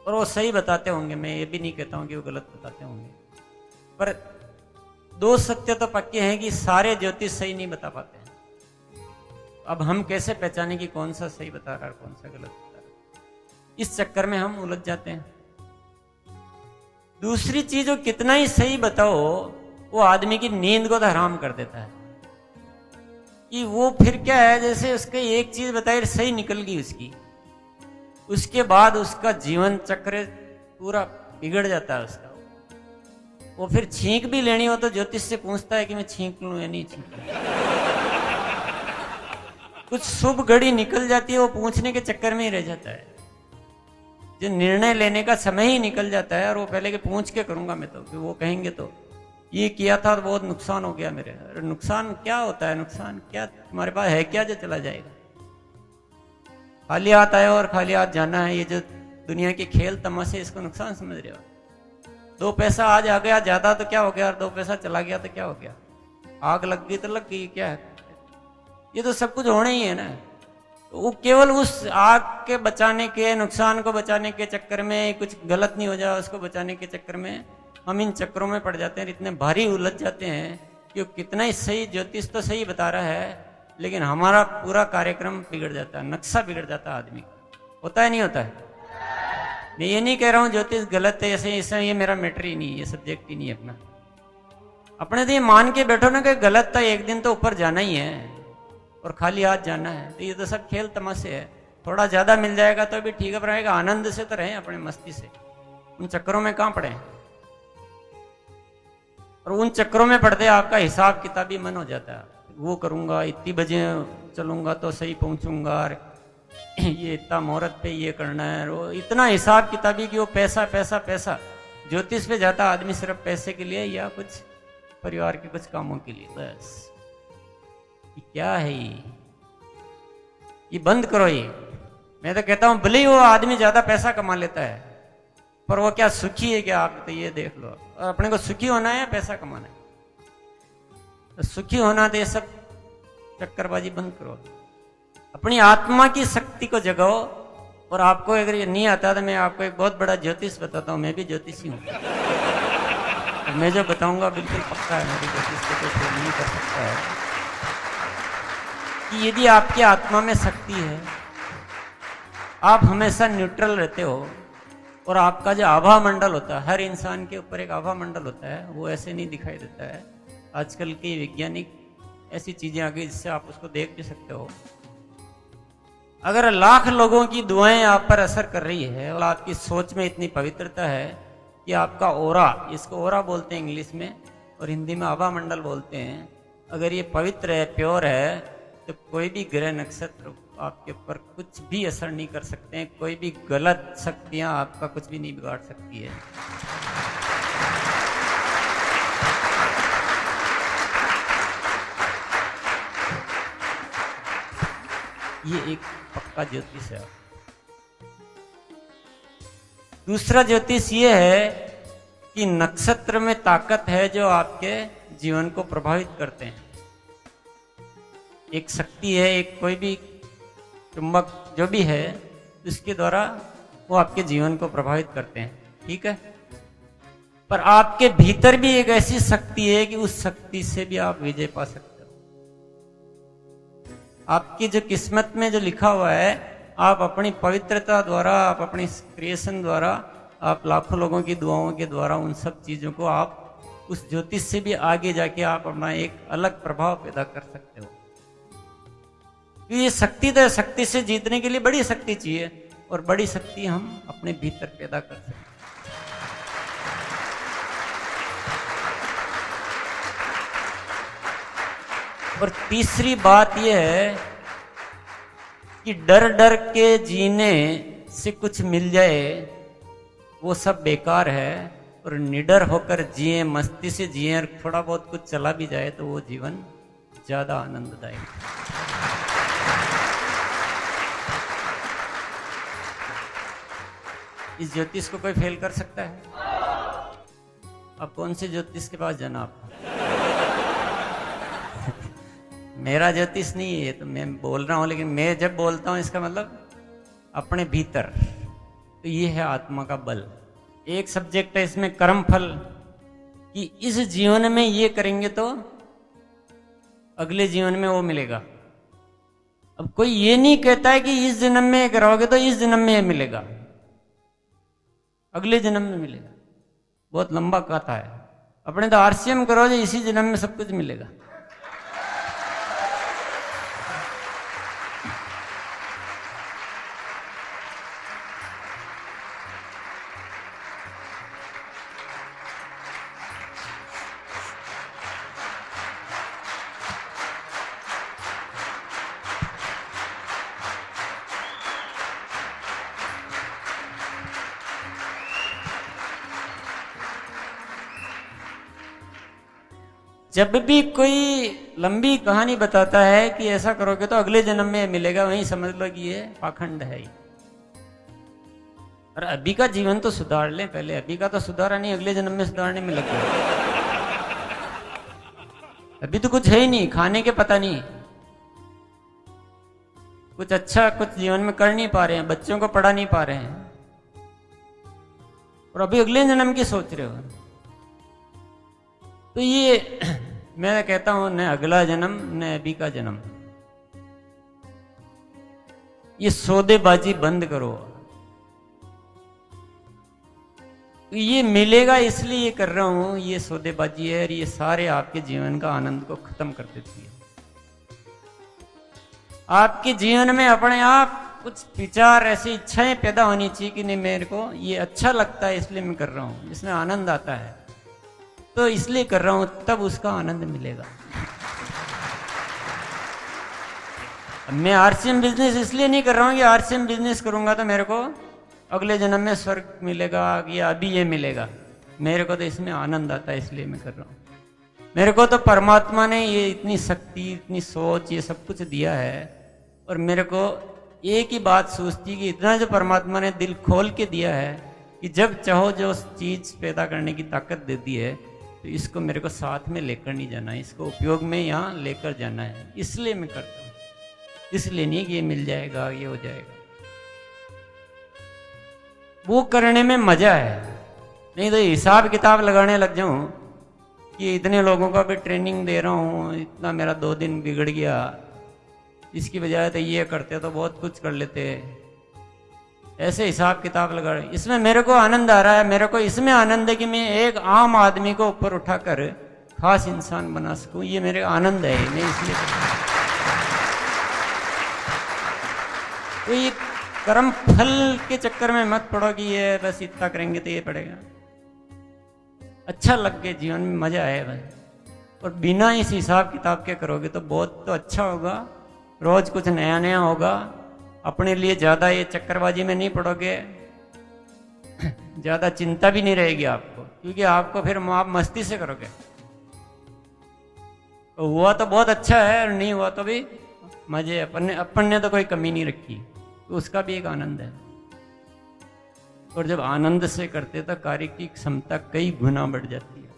और वो सही बताते होंगे। मैं ये भी नहीं कहता हूं कि वो गलत बताते होंगे, पर दो सत्य तो पक्के हैं कि सारे ज्योतिष सही नहीं बता पाते हैं। अब हम कैसे पहचाने कि कौन सा सही बता रहा है, कौन सा गलत बता रहा है? इस चक्कर में हम उलझ जाते हैं। दूसरी चीज, वो कितना ही सही बताओ, वो आदमी की नींद को तो हराम कर देता है। कि वो फिर क्या है, जैसे उसके एक चीज बताई सही निकल गई उसकी, उसके बाद उसका जीवन चक्र पूरा बिगड़ जाता है उसका। वो फिर छींक भी लेनी हो तो ज्योतिष से पूछता है कि मैं छींक लूं या नहीं छींक लूं। कुछ शुभ घड़ी निकल जाती है, वो पूछने के चक्कर में ही रह जाता है। जो निर्णय लेने का समय ही निकल जाता है, और वो पहले के पूछ के करूंगा मैं तो, कि वो कहेंगे तो ये किया था तो बहुत नुकसान हो गया मेरे। अरे नुकसान क्या होता है? नुकसान क्या तुम्हारे पास है क्या जो चला जाएगा? खाली हाथ आए और खाली हाथ जाना है। ये जो दुनिया के खेल तमाशे, इसको नुकसान समझ रहे हो? 2 पैसा आज आ गया ज्यादा तो क्या हो गया, और 2 पैसा चला गया तो क्या हो गया? आग लग गई तो लग गई, क्या है? ये तो सब कुछ होना ही है ना। तो वो केवल उस आग के बचाने के, नुकसान को बचाने के चक्कर में, कुछ गलत नहीं हो जाए उसको बचाने के चक्कर में हम इन चक्करों में पड़ जाते हैं, इतने भारी उलझ जाते हैं कि वो कितना ही सही ज्योतिष तो सही बता रहा है, लेकिन हमारा पूरा कार्यक्रम बिगड़ जाता है, नक्शा बिगड़ जाता है आदमी का। होता है नहीं होता है? मैं ये नहीं कह रहा हूँ ज्योतिष गलत है, ऐसे ये मेरा मैटर ही नहीं है, ये सब्जेक्ट ही नहीं है अपना। अपने तो ये मान के बैठो ना कि गलत था, एक दिन तो ऊपर जाना ही है और खाली हाथ जाना है। तो ये तो सब खेल तमाशे है। थोड़ा ज्यादा मिल जाएगा तो भी ठीक है, रहेगा आनंद से तो रहे, अपने मस्ती से। उन चक्करों में कहां पड़े? और उन चक्करों में पड़ते आपका हिसाब किताब ही मन हो जाता है। वो करूंगा, इतनी बजे चलूंगा तो सही पहुंचूंगा, ये इतना मुहूर्त पे ये करना है, वो इतना हिसाब किताबी कि वो पैसा पैसा पैसा। ज्योतिष पे जाता आदमी सिर्फ पैसे के लिए या कुछ परिवार के कुछ कामों के लिए, बस। ये क्या है? ये बंद करो। ये मैं तो कहता हूं भले ही वो आदमी ज्यादा पैसा कमा लेता है, पर वो क्या सुखी है क्या? आप तो ये देख लो। और अपने को सुखी होना है या पैसा कमाना है? तो सुखी होना तो ये सब चक्करबाजी बंद करो। अपनी आत्मा की शक्ति को जगाओ। और आपको अगर ये नहीं आता तो मैं आपको एक बहुत बड़ा ज्योतिष बताता हूँ। मैं भी ज्योतिषी हूँ। मैं जो बताऊंगा बिल्कुल पक्का है, मेरी ज्योतिष को कोई फेल नहीं कर सकता है। कि यदि आपकी आत्मा में शक्ति है, आप हमेशा न्यूट्रल रहते हो, और आपका जो आभा मंडल होता है, हर इंसान के ऊपर एक आभा मंडल होता है, वो ऐसे नहीं दिखाई देता है। आजकल के वैज्ञानिक ऐसी चीजें आ गई जिससे आप उसको देख भी सकते हो। अगर लाख लोगों की दुआएं आप पर असर कर रही है और आपकी सोच में इतनी पवित्रता है कि आपका ओरा, इसको ओरा बोलते हैं इंग्लिश में और हिंदी में आभा मंडल बोलते हैं, अगर ये पवित्र है, प्योर है, तो कोई भी ग्रह नक्षत्र आपके ऊपर कुछ भी असर नहीं कर सकते हैं। कोई भी गलत शक्तियां आपका कुछ भी नहीं बिगाड़ सकती है। ये एक पक्का ज्योतिष है। दूसरा ज्योतिष ये है कि नक्षत्र में ताकत है जो आपके जीवन को प्रभावित करते हैं। एक शक्ति है, एक कोई भी चुंबक जो भी है, उसके द्वारा वो आपके जीवन को प्रभावित करते हैं। ठीक है, पर आपके भीतर भी एक ऐसी शक्ति है कि उस शक्ति से भी आप विजय पा सकते हो। आपकी जो किस्मत में जो लिखा हुआ है, आप अपनी पवित्रता द्वारा, आप अपनी क्रिएशन द्वारा, आप लाखों लोगों की दुआओं के द्वारा उन सब चीजों को आप उस ज्योतिष से भी आगे जाके आप अपना एक अलग प्रभाव पैदा कर सकते हो। ये शक्ति तो, शक्ति से जीतने के लिए बड़ी शक्ति चाहिए, और बड़ी शक्ति हम अपने भीतर पैदा कर सकते हैं। और तीसरी बात यह है कि डर डर के जीने से कुछ मिल जाए वो सब बेकार है, और निडर होकर जिए, मस्ती से जिए, और थोड़ा बहुत कुछ चला भी जाए तो वो जीवन ज्यादा आनंददायक है। इस ज्योतिष को कोई फेल कर सकता है? अब कौन से ज्योतिष के पास जाना आप? मेरा ज्योतिष नहीं है, तो मैं बोल रहा हूं, लेकिन मैं जब बोलता हूं इसका मतलब अपने भीतर। तो ये है आत्मा का बल। एक सब्जेक्ट है इसमें कर्म फल, कि इस जीवन में ये करेंगे तो अगले जीवन में वो मिलेगा। अब कोई ये नहीं कहता है कि इस जन्म में करोगे तो इस जन्म में मिलेगा, अगले जन्म में मिलेगा। बहुत लंबा कथा है। अपने तो आरसीएम करोगे, इसी जन्म में सब कुछ मिलेगा। जब भी कोई लंबी कहानी बताता है कि ऐसा करोगे तो अगले जन्म में मिलेगा, वहीं समझ लो कि ये पाखंड है ही। और अभी का जीवन तो सुधार लें पहले। अभी का तो सुधारा नहीं, अगले जन्म में सुधारने में लग गए। अभी तो कुछ है ही नहीं, खाने के पता नहीं, कुछ अच्छा कुछ जीवन में कर नहीं पा रहे हैं, बच्चों को पढ़ा नहीं पा रहे हैं, और अभी अगले जन्म की सोच रहे हो। तो ये मैं कहता हूं, न अगला जन्म न अभी का जन्म। ये सौदेबाजी बंद करो। तो ये मिलेगा इसलिए ये कर रहा हूं, ये सौदेबाजी है, और ये सारे आपके जीवन का आनंद को खत्म कर देती है। आपके जीवन में अपने आप कुछ विचार, ऐसी इच्छाएं पैदा होनी चाहिए कि नहीं, मेरे को ये अच्छा लगता है इसलिए मैं कर रहा हूं, इसमें आनंद आता है तो इसलिए कर रहा हूं, तब उसका आनंद मिलेगा। मैं आरसीएम बिजनेस इसलिए नहीं कर रहा हूं कि आरसीएम बिजनेस करूंगा तो मेरे को अगले जन्म में स्वर्ग मिलेगा या अभी ये मिलेगा। मेरे को तो इसमें आनंद आता है इसलिए मैं कर रहा हूं। मेरे को तो परमात्मा ने ये इतनी शक्ति, इतनी सोच, ये सब कुछ दिया है, और मेरे को एक ही बात सोचती कि इतना जो परमात्मा ने दिल खोल के दिया है कि जब चाहो जो चीज पैदा करने की ताकत दे दी है, तो इसको मेरे को साथ में लेकर नहीं जाना है, इसको उपयोग में यहाँ लेकर जाना है, इसलिए मैं करता हूँ। इसलिए नहीं कि ये मिल जाएगा, ये हो जाएगा। वो करने में मजा है, नहीं तो हिसाब किताब लगाने लग जाऊं कि इतने लोगों का भी ट्रेनिंग दे रहा हूँ, इतना मेरा 2 दिन बिगड़ गया, इसकी बजाय तो ये करते तो बहुत कुछ कर लेते। ऐसे हिसाब किताब लगा रहे। इसमें मेरे को आनंद आ रहा है, मेरे को इसमें आनंद है कि मैं एक आम आदमी को ऊपर उठाकर खास इंसान बना सकूं, ये मेरे आनंद है। मैं इसलिए तो ये कर्म फल के चक्कर में मत पड़ो कि ये बस इतना करेंगे तो ये पड़ेगा। अच्छा लग गया, जीवन में मजा आए भाई। और बिना इस हिसाब किताब के करोगे तो बहुत तो अच्छा होगा, रोज कुछ नया नया होगा। अपने लिए ज्यादा ये चक्करबाजी में नहीं पड़ोगे, ज्यादा चिंता भी नहीं रहेगी आपको, क्योंकि आपको फिर आप मस्ती से करोगे। तो हुआ तो बहुत अच्छा है, और नहीं हुआ तो भी मजे। अपन ने तो कोई कमी नहीं रखी, तो उसका भी एक आनंद है। और जब आनंद से करते तो कार्य की क्षमता कई गुना बढ़ जाती है,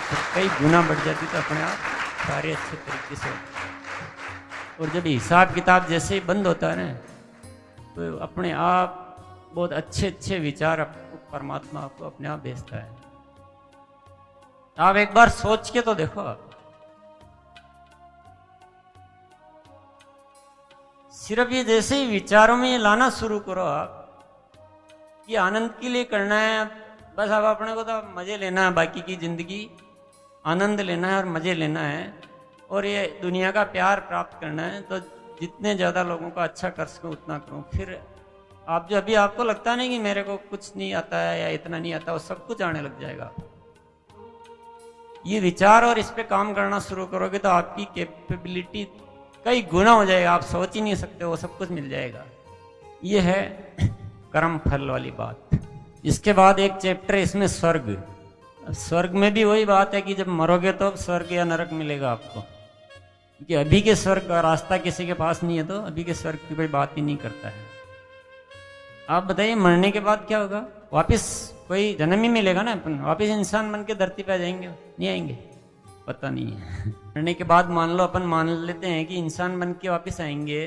तो कई गुना बढ़ जाती तो अपने आप कार्य अच्छे तरीके से। और जब हिसाब किताब जैसे ही बंद होता है ना, तो अपने आप बहुत अच्छे अच्छे विचार आपको परमात्मा आपको अपने आप भेजता है। आप एक बार सोच के तो देखो, आप सिर्फ ये जैसे ही विचारों में ये लाना शुरू करो आप कि आनंद के लिए करना है, बस अब अपने को तो मजे लेना है, बाकी की जिंदगी आनंद लेना है और मजे लेना है, और ये दुनिया का प्यार प्राप्त करना है। तो जितने ज्यादा लोगों का अच्छा कर सकूं उतना करूं। फिर आप जो अभी आपको लगता नहीं कि मेरे को कुछ नहीं आता है या इतना नहीं आता, वो सब कुछ आने लग जाएगा। ये विचार और इस पे काम करना शुरू करोगे तो आपकी कैपेबिलिटी कई गुना हो जाएगा, आप सोच ही नहीं सकते, वो सब कुछ मिल जाएगा। ये है कर्म फल वाली बात। इसके बाद एक चैप्टर है इसमें स्वर्ग। स्वर्ग में भी वही बात है कि जब मरोगे तो स्वर्ग या नरक मिलेगा आपको, क्योंकि अभी के स्वर्ग का रास्ता किसी के पास नहीं है, तो अभी के स्वर्ग की कोई बात ही नहीं करता है। आप बताइए मरने के बाद क्या होगा? वापस कोई जन्म ही मिलेगा ना, अपन वापस इंसान बन के धरती पे आ जाएंगे? नहीं आएंगे? पता नहीं है। मरने के बाद मान लो अपन मान लेते हैं कि इंसान बन के वापस आएंगे,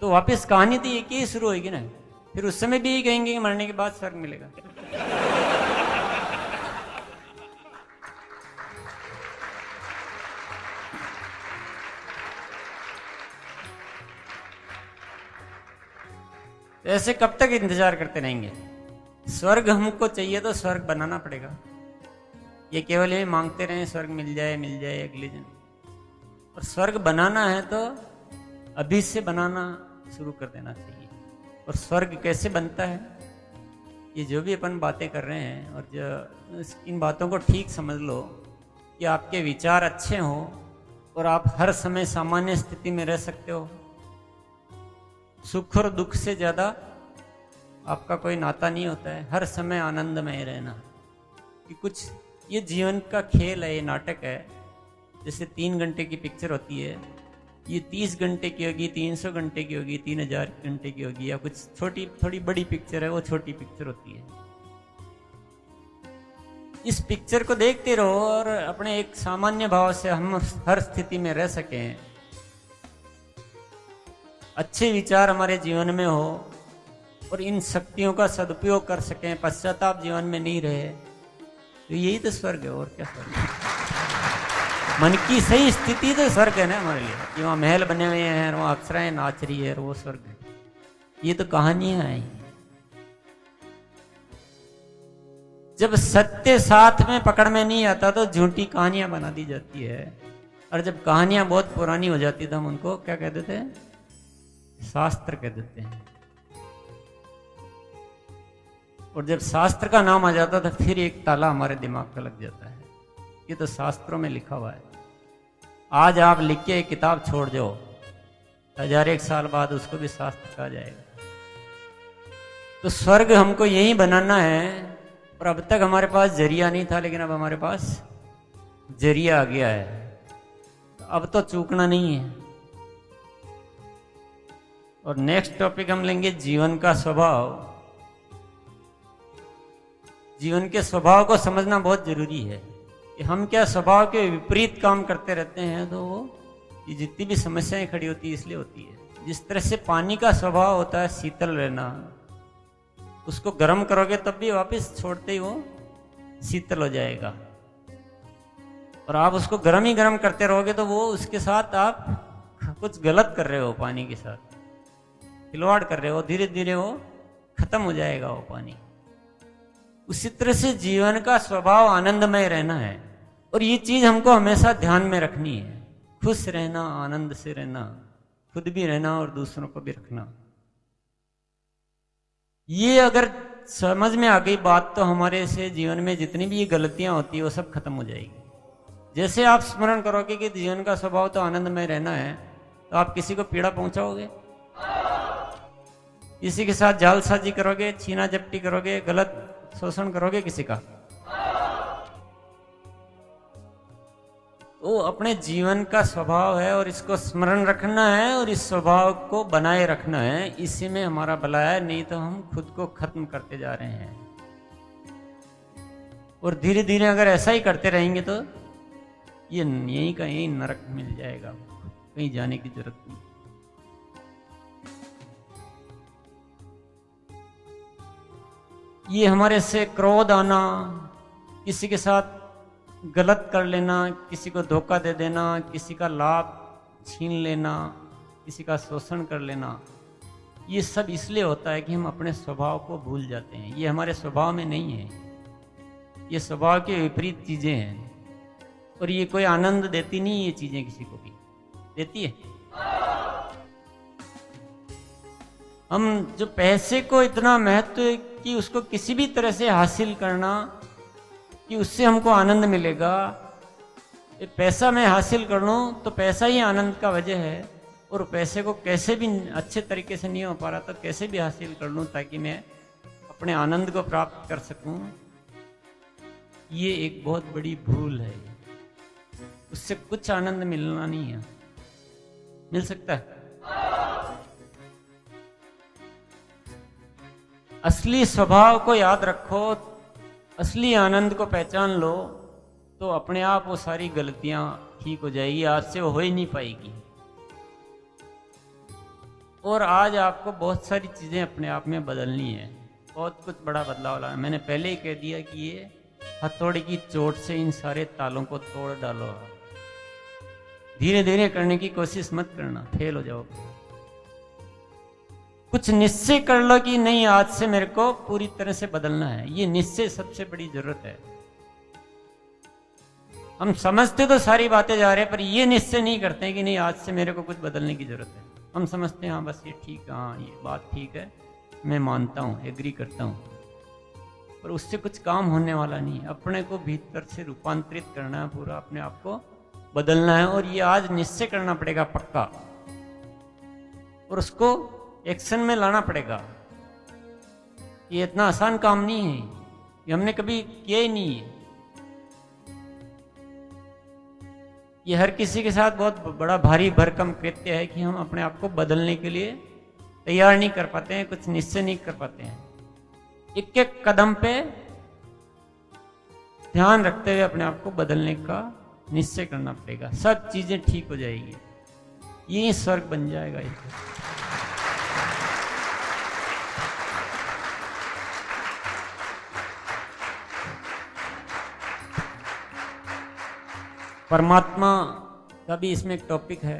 तो वापस कहानी तो एक ही शुरू होगी ना। फिर उस समय भी यही कहेंगे कि मरने के बाद स्वर्ग मिलेगा। ऐसे कब तक इंतजार करते रहेंगे? स्वर्ग हमको चाहिए तो स्वर्ग बनाना पड़ेगा। ये केवल ये मांगते रहे स्वर्ग मिल जाए अगले जन्म। और स्वर्ग बनाना है तो अभी से बनाना शुरू कर देना चाहिए। और स्वर्ग कैसे बनता है, ये जो भी अपन बातें कर रहे हैं, और जो इन बातों को ठीक समझ लो कि आपके विचार अच्छे हों और आप हर समय सामान्य स्थिति में रह सकते हो। सुख और दुख से ज्यादा आपका कोई नाता नहीं होता है। हर समय आनंदमय रहना, कि कुछ ये जीवन का खेल है, ये नाटक है। जैसे 3 घंटे की पिक्चर होती है, ये 30 घंटे की होगी, 300 घंटे की होगी, 3000 घंटे की होगी, या कुछ छोटी थोड़ी बड़ी पिक्चर है, वो छोटी पिक्चर होती है। इस पिक्चर को देखते रहो और अपने एक सामान्य भाव से हम हर स्थिति में रह सकें, अच्छे विचार हमारे जीवन में हो और इन शक्तियों का सदुपयोग कर सकें, पश्चाताप जीवन में नहीं रहे, तो यही तो स्वर्ग है। और क्या स्वर्ग है? मन की सही स्थिति तो स्वर्ग है ना हमारे लिए, कि वहाँ महल बने हुए हैं, वहाँ अप्सराएं नाच रही है, वो स्वर्ग है। ये तो कहानियां हैं। जब सत्य साथ में पकड़ में नहीं आता तो झूठी कहानियां बना दी जाती है। और जब कहानियां बहुत पुरानी हो जाती तो हम उनको क्या कह देते हैं? शास्त्र कह देते हैं। और जब शास्त्र का नाम आ जाता तो फिर एक ताला हमारे दिमाग का लग जाता है, ये तो शास्त्रों में लिखा हुआ है। आज आप लिख के एक किताब छोड़ जाओ, 1001 साल बाद उसको भी शास्त्र कहा जाएगा। तो स्वर्ग हमको यही बनाना है। और अब तक हमारे पास जरिया नहीं था, लेकिन अब हमारे पास जरिया आ गया है। अब तो चूकना नहीं है। और नेक्स्ट टॉपिक हम लेंगे जीवन का स्वभाव। जीवन के स्वभाव को समझना बहुत जरूरी है कि हम क्या स्वभाव के विपरीत काम करते रहते हैं, तो वो ये जितनी भी समस्याएं खड़ी होती है इसलिए होती है। जिस तरह से पानी का स्वभाव होता है शीतल रहना, उसको गर्म करोगे तब भी वापस छोड़ते ही वो शीतल हो जाएगा। और आप उसको गर्म ही गर्म करते रहोगे तो वो उसके साथ आप कुछ गलत कर रहे हो, पानी के साथ खिलवाड़ कर रहे हो, धीरे धीरे वो खत्म हो जाएगा वो पानी। उसी तरह से जीवन का स्वभाव आनंदमय रहना है। और ये चीज हमको हमेशा ध्यान में रखनी है। खुश रहना, आनंद से रहना, खुद भी रहना और दूसरों को भी रखना। ये अगर समझ में आ गई बात तो हमारे से जीवन में जितनी भी ये गलतियां होती है वो सब खत्म हो जाएगी। जैसे आप स्मरण करोगे कि जीवन का स्वभाव तो आनंदमय रहना है, तो आप किसी को पीड़ा पहुंचाओगे? किसी के साथ जालसाजी करोगे, छीना झपटी करोगे, गलत शोषण करोगे किसी का? तो अपने जीवन का स्वभाव है और इसको स्मरण रखना है और इस स्वभाव को बनाए रखना है। इसी में हमारा भला है, नहीं तो हम खुद को खत्म करते जा रहे हैं। और धीरे धीरे अगर ऐसा ही करते रहेंगे तो ये यहीं का यहीं नरक मिल जाएगा, कहीं जाने की जरूरत नहीं। ये हमारे से क्रोध आना, किसी के साथ गलत कर लेना, किसी को धोखा दे देना, किसी का लाभ छीन लेना, किसी का शोषण कर लेना, ये सब इसलिए होता है कि हम अपने स्वभाव को भूल जाते हैं। ये हमारे स्वभाव में नहीं है, ये स्वभाव के विपरीत चीजें हैं। और ये कोई आनंद देती नहीं, ये चीजें किसी को भी देती है। हम जो पैसे को इतना महत्व कि उसको किसी भी तरह से हासिल करना कि उससे हमको आनंद मिलेगा, ये पैसा मैं हासिल कर लूं तो पैसा ही आनंद का वजह है। और पैसे को कैसे भी अच्छे तरीके से नहीं हो पा रहा तो कैसे भी हासिल कर लूं ताकि मैं अपने आनंद को प्राप्त कर सकूं, ये एक बहुत बड़ी भूल है। उससे कुछ आनंद मिलना नहीं है। मिल सकता है असली स्वभाव को याद रखो, असली आनंद को पहचान लो, तो अपने आप वो सारी गलतियां ठीक हो जाएगी, आज से वो हो ही नहीं पाएगी। और आज आपको बहुत सारी चीज़ें अपने आप में बदलनी है, बहुत कुछ बड़ा बदलाव लाना। मैंने पहले ही कह दिया कि ये हथौड़े की चोट से इन सारे तालों को तोड़ डालो। धीरे धीरे करने की कोशिश मत करना, फेल हो जाओगे। कुछ निश्चय कर लो कि नहीं, आज से मेरे को पूरी तरह से बदलना है। ये निश्चय सबसे बड़ी जरूरत है। हम समझते तो सारी बातें जा रहे हैं, पर ये निश्चय नहीं करते कि नहीं, आज से मेरे को कुछ बदलने की जरूरत है। हम समझते हैं हाँ बस ये ठीक है, हाँ ये बात ठीक है, मैं मानता हूँ, एग्री करता हूँ, पर उससे कुछ काम होने वाला नहीं है। अपने को भीतर से रूपांतरित करना है, पूरा अपने आप को बदलना है। और ये आज निश्चय करना पड़ेगा पक्का, और उसको एक्शन में लाना पड़ेगा। ये इतना आसान काम नहीं है, ये हमने कभी किया ही नहीं है। ये हर किसी के साथ बहुत बड़ा भारी भरकम कृत्य है कि हम अपने आप को बदलने के लिए तैयार नहीं कर पाते हैं, कुछ निश्चय नहीं कर पाते हैं। एक एक कदम पे ध्यान रखते हुए अपने आप को बदलने का निश्चय करना पड़ेगा, सब चीजें ठीक हो जाएगी, ये स्वर्ग बन जाएगा। परमात्मा का भी इसमें एक टॉपिक है।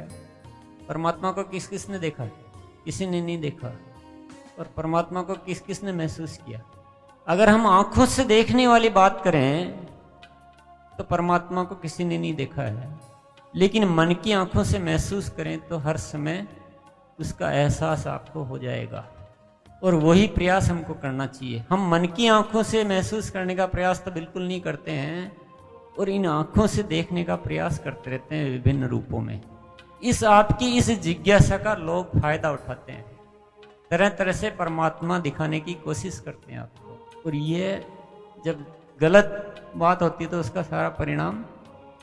परमात्मा को किस किस ने देखा? किसी ने नहीं देखा। और परमात्मा को किस किस ने महसूस किया? अगर हम आंखों से देखने वाली बात करें तो परमात्मा को किसी ने नहीं देखा है, लेकिन मन की आंखों से महसूस करें तो हर समय उसका एहसास आपको हो जाएगा। और वही प्रयास हमको करना चाहिए। हम मन की आंखों से महसूस करने का प्रयास तो बिल्कुल नहीं करते हैं, और इन आंखों से देखने का प्रयास करते रहते हैं विभिन्न रूपों में। इस आपकी इस जिज्ञासा का लोग फायदा उठाते हैं, तरह तरह से परमात्मा दिखाने की कोशिश करते हैं आपको। और ये जब गलत बात होती है तो उसका सारा परिणाम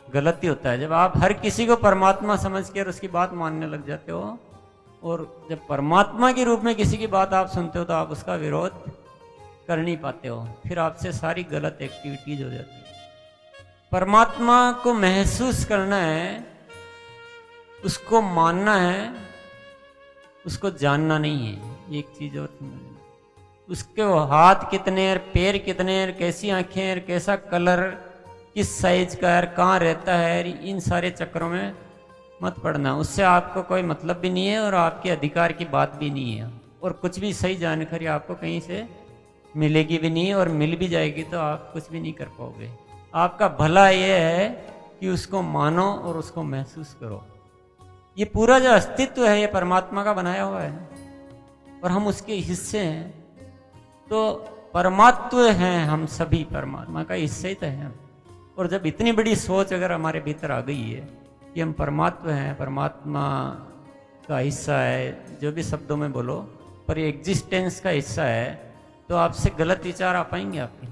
गलत ही होता है। जब आप हर किसी को परमात्मा समझ कर उसकी बात मानने लग जाते हो, और जब परमात्मा के रूप में किसी की बात आप सुनते हो तो आप उसका विरोध कर नहीं पाते हो, फिर आपसे सारी गलत एक्टिविटीज हो जाती है। परमात्मा को महसूस करना है, उसको मानना है, उसको जानना नहीं है। एक चीज और समझना, उसके वो हाथ कितने हैं, पैर कितने हैं, कैसी आंखें हैं, कैसा कलर, किस साइज का है, कहाँ रहता है, इन सारे चक्करों में मत पड़ना। उससे आपको कोई मतलब भी नहीं है और आपके अधिकार की बात भी नहीं है। और कुछ भी सही जानकारी आपको कहीं से मिलेगी भी नहीं, और मिल भी जाएगी तो आप कुछ भी नहीं कर पाओगे। आपका भला ये है कि उसको मानो और उसको महसूस करो। ये पूरा जो अस्तित्व है ये परमात्मा का बनाया हुआ है, और हम उसके हिस्से हैं। तो परमात्व हैं हम सभी, परमात्मा का हिस्से ही तो हैं। और जब इतनी बड़ी सोच अगर हमारे भीतर आ गई है कि हम परमात्व हैं, परमात्मा का हिस्सा है, जो भी शब्दों में बोलो, पर ये एग्जिस्टेंस का हिस्सा है, तो आपसे गलत विचार आ पाएंगे आपके?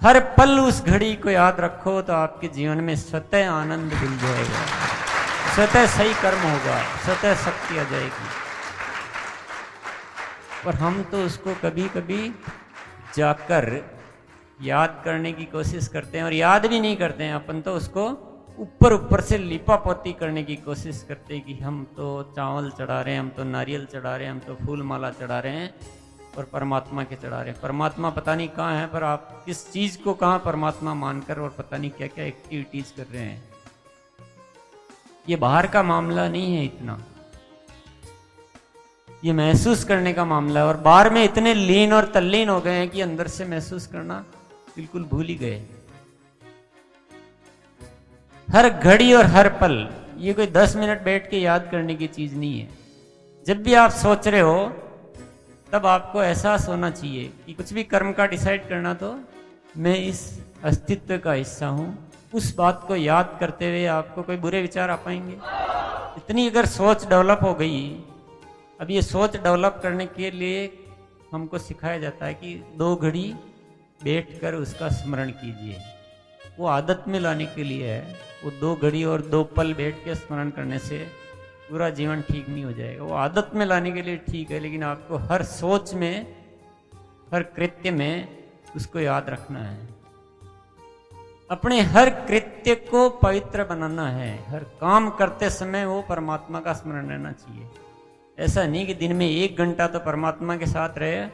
हर पल उस घड़ी को याद रखो तो आपके जीवन में स्वतः आनंद मिल जाएगा, स्वतः सही कर्म होगा, स्वतः शक्ति आ जाएगी। पर हम तो उसको कभी कभी जाकर याद करने की कोशिश करते हैं, और याद भी नहीं करते हैं। अपन तो उसको ऊपर ऊपर से लिपापोती करने की कोशिश करते हैं कि हम तो चावल चढ़ा रहे हैं, हम तो नारियल चढ़ा रहे हैं, हम तो फूल माला चढ़ा रहे हैं, और परमात्मा के चढ़ा रहे हैं। परमात्मा पता नहीं कहाँ है, पर आप किस चीज को कहाँ परमात्मा मानकर और पता नहीं क्या क्या एक्टिविटीज कर रहे हैं। ये बाहर का मामला नहीं है इतना, ये महसूस करने का मामला है। और बाहर में इतने लीन और तल्लीन हो गए हैं कि अंदर से महसूस करना बिल्कुल भूल ही गए। हर घड़ी और हर पल, ये कोई 10 मिनट बैठ के याद करने की चीज नहीं है। जब भी आप सोच रहे हो तब आपको एहसास होना चाहिए कि कुछ भी कर्म का डिसाइड करना तो मैं इस अस्तित्व का हिस्सा हूं। उस बात को याद करते हुए आपको कोई बुरे विचार आ पाएंगे? इतनी अगर सोच डेवलप हो गई, अब ये सोच डेवलप करने के लिए हमको सिखाया जाता है कि 2 घड़ी बैठकर उसका स्मरण कीजिए। वो आदत में लाने के लिए है। वो 2 घड़ी और 2 पल बैठ के स्मरण करने से पूरा जीवन ठीक नहीं हो जाएगा। वो आदत में लाने के लिए ठीक है, लेकिन आपको हर सोच में, हर कृत्य में उसको याद रखना है। अपने हर कृत्य को पवित्र बनाना है। हर काम करते समय वो परमात्मा का स्मरण रहना चाहिए। ऐसा नहीं कि दिन में 1 घंटा तो परमात्मा के साथ रहे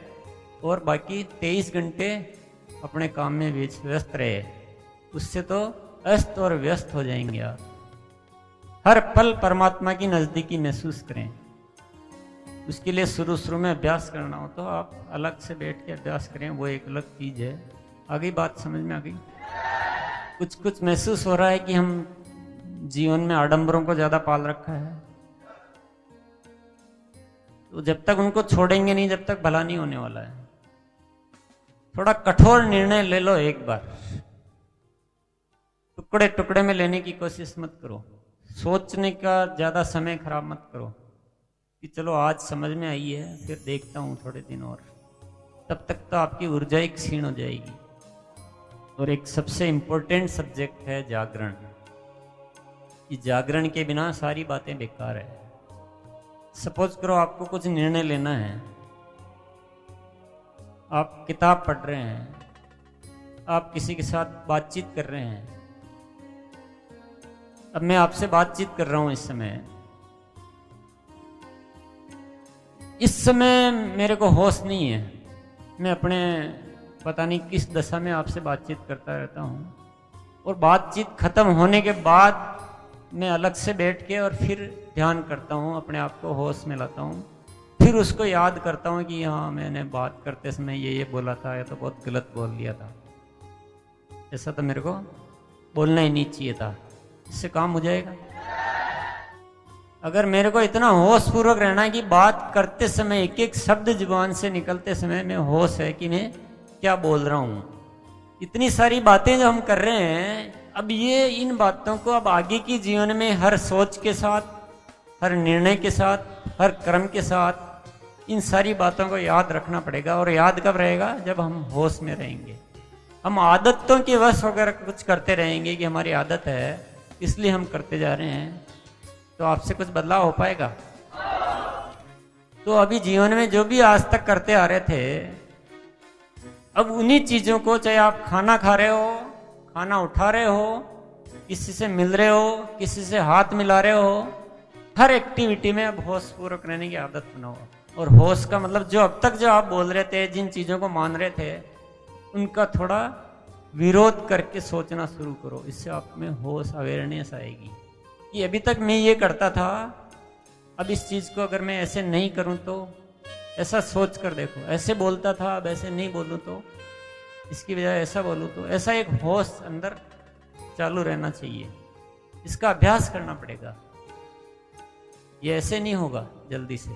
और बाकी 23 घंटे अपने काम में व्यस्त रहे। उससे तो अस्त और व्यस्त हो जाएंगे आप। हर पल परमात्मा की नज़दीकी महसूस करें। उसके लिए शुरू में अभ्यास करना हो तो आप अलग से बैठ के अभ्यास करें, वो एक अलग चीज़ है। आगे बात समझ में आ गई? कुछ महसूस हो रहा है कि हम जीवन में आडंबरों को ज़्यादा पाल रखा है, तो जब तक उनको छोड़ेंगे नहीं, जब तक भला नहीं होने वाला है। थोड़ा कठोर निर्णय ले लो एक बार। टुकड़े टुकड़े में लेने की कोशिश मत करो। सोचने का ज़्यादा समय खराब मत करो कि चलो आज समझ में आई है, फिर देखता हूँ थोड़े दिन और। तब तक तो आपकी ऊर्जा ही क्षीण हो जाएगी। और एक सबसे इम्पोर्टेंट सब्जेक्ट है जागरण। कि जागरण के बिना सारी बातें बेकार है। सपोज करो आपको कुछ निर्णय लेना है, आप किताब पढ़ रहे हैं, आप किसी के साथ बातचीत कर रहे हैं। अब मैं आपसे बातचीत कर रहा हूं इस समय मेरे को होश नहीं है। मैं अपने पता नहीं किस दशा में आपसे बातचीत करता रहता हूं, और बातचीत खत्म होने के बाद मैं अलग से बैठ के और फिर ध्यान करता हूं, अपने आप को होश में लाता हूं, फिर उसको याद करता हूं कि हाँ मैंने बात करते समय ये बोला था, या तो बहुत गलत बोल दिया था, ऐसा तो मेरे को बोलना ही नहीं चाहिए था। इससे काम हो जाएगा। अगर मेरे को इतना होश पूर्वक रहना है कि बात करते समय एक एक शब्द जुबान से निकलते समय में होश है कि मैं क्या बोल रहा हूं। इतनी सारी बातें जो हम कर रहे हैं, अब ये इन बातों को अब आगे की जीवन में हर सोच के साथ, हर निर्णय के साथ, हर कर्म के साथ इन सारी बातों को याद रखना पड़ेगा। और याद कब रहेगा? जब हम होश में रहेंगे। हम आदतों के वश होकर कुछ करते रहेंगे कि हमारी आदत है इसलिए हम करते जा रहे हैं, तो आपसे कुछ बदलाव हो पाएगा? तो अभी जीवन में जो भी आज तक करते आ रहे थे, अब उन्हीं चीजों को, चाहे आप खाना खा रहे हो, खाना उठा रहे हो, किसी से मिल रहे हो, किसी से हाथ मिला रहे हो, हर एक्टिविटी में अब होश पूर्वक रहने की आदत बनाओ। और होश का मतलब जो अब तक जो आप बोल रहे थे, जिन चीजों को मान रहे थे, उनका थोड़ा विरोध करके सोचना शुरू करो। इससे आप में होश, अवेयरनेस आएगी कि अभी तक मैं ये करता था, अब इस चीज को अगर मैं ऐसे नहीं करूं तो ऐसा सोच कर देखो। ऐसे बोलता था, अब ऐसे नहीं बोलूं तो, इसकी बजाय ऐसा बोलूं तो, ऐसा एक होश अंदर चालू रहना चाहिए। इसका अभ्यास करना पड़ेगा। ये ऐसे नहीं होगा जल्दी से।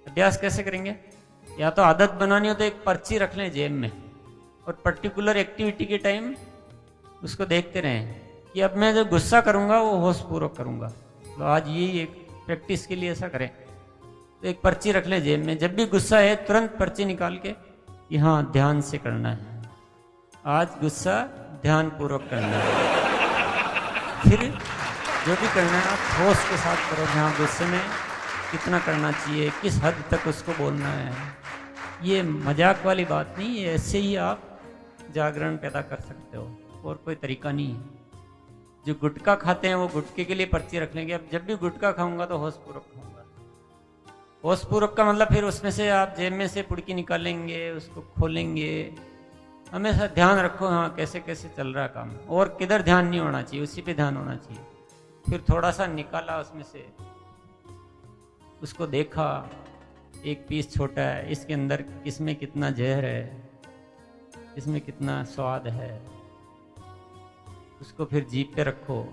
अभ्यास कैसे करेंगे? या तो आदत बनानी हो तो एक पर्ची रख लें जेब में, और पर्टिकुलर एक्टिविटी के टाइम उसको देखते रहें कि अब मैं जो गुस्सा करूंगा वो होश पूर्वक करूंगा। तो आज यही एक प्रैक्टिस के लिए ऐसा करें। तो एक पर्ची रख लें जेब में, जब भी गुस्सा है तुरंत पर्ची निकाल के कि हाँ ध्यान से करना है, आज गुस्सा ध्यान पूर्वक करना है। फिर जो भी करना है आप होश के साथ करो। हाँ गुस्से में कितना करना चाहिए, किस हद तक उसको बोलना है। ये मजाक वाली बात नहीं है, ऐसे ही आप जागरण पैदा कर सकते हो, और कोई तरीका नहीं है। जो गुटखा खाते हैं वो गुटखे के लिए पर्ची रख लेंगे, अब जब भी गुटखा खाऊंगा तो होश पूर्वक खाऊंगा। होश पूर्वक का मतलब फिर उसमें से आप जेब में से पुड़की निकालेंगे, उसको खोलेंगे। हमेशा ध्यान रखो हाँ कैसे कैसे चल रहा काम, और किधर ध्यान नहीं होना चाहिए, उसी पे ध्यान होना चाहिए। फिर थोड़ा सा निकाला उसमें से, उसको देखा, एक पीस छोटा है, इसके अंदर इसमें कितना जहर है, इसमें कितना स्वाद है, उसको फिर जीभ पे रखो।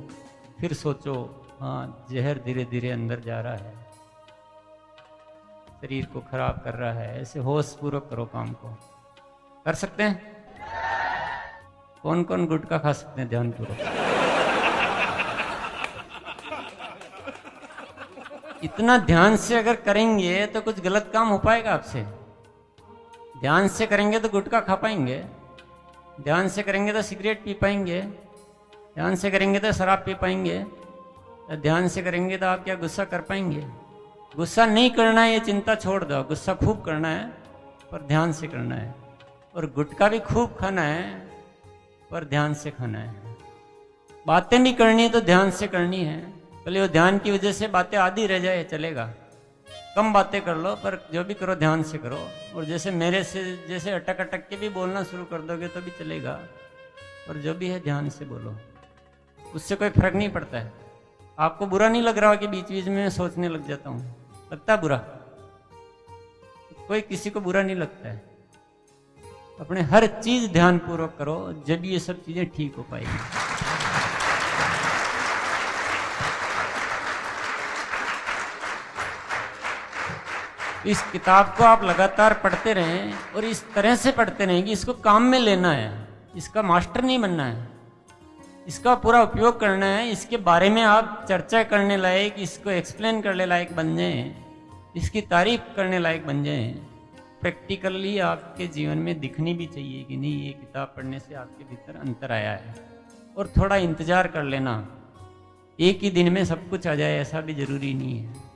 फिर सोचो हाँ जहर धीरे धीरे अंदर जा रहा है, शरीर को खराब कर रहा है। ऐसे होश पूर्वक करो काम को। कर सकते हैं? कौन कौन गुटखा खा सकते हैं ध्यान पूर्वक? इतना ध्यान से अगर करेंगे तो कुछ गलत काम हो पाएगा आपसे? ध्यान से करेंगे तो गुटखा खा पाएंगे, ध्यान से करेंगे तो सिगरेट पी पाएंगे, ध्यान से करेंगे तो शराब पी पाएंगे, तो ध्यान से करेंगे तो आप क्या गुस्सा कर पाएंगे? गुस्सा नहीं करना है, ये चिंता छोड़ दो। गुस्सा खूब करना है पर ध्यान से करना है, और गुटखा भी खूब खाना है पर ध्यान से खाना है। बातें भी करनी है तो ध्यान से करनी है। भले वो ध्यान की वजह से बातें आधी रह जाए चलेगा, कम बातें कर लो, पर जो भी करो ध्यान से करो। और जैसे मेरे से जैसे अटक अटक के भी बोलना शुरू कर दोगे तो भी चलेगा, पर जो भी है ध्यान से बोलो, उससे कोई फर्क नहीं पड़ता है। आपको बुरा नहीं लग रहा कि बीच बीच में सोचने लग जाता हूँ? लगता है बुरा? कोई किसी को बुरा नहीं लगता है। अपने हर चीज ध्यान पूर्वक करो, जब ये सब चीजें ठीक हो पाएगी। इस किताब को आप लगातार पढ़ते रहें, और इस तरह से पढ़ते रहें कि इसको काम में लेना है। इसका मास्टर नहीं बनना है, इसका पूरा उपयोग करना है। इसके बारे में आप चर्चा करने लायक, इसको एक्सप्लेन करने लायक बन जाएं, इसकी तारीफ करने लायक बन जाएं। प्रैक्टिकली आपके जीवन में दिखनी भी चाहिए कि नहीं, ये किताब पढ़ने से आपके भीतर अंतर आया है। और थोड़ा इंतजार कर लेना, एक ही दिन में सब कुछ आ जाए ऐसा भी जरूरी नहीं है।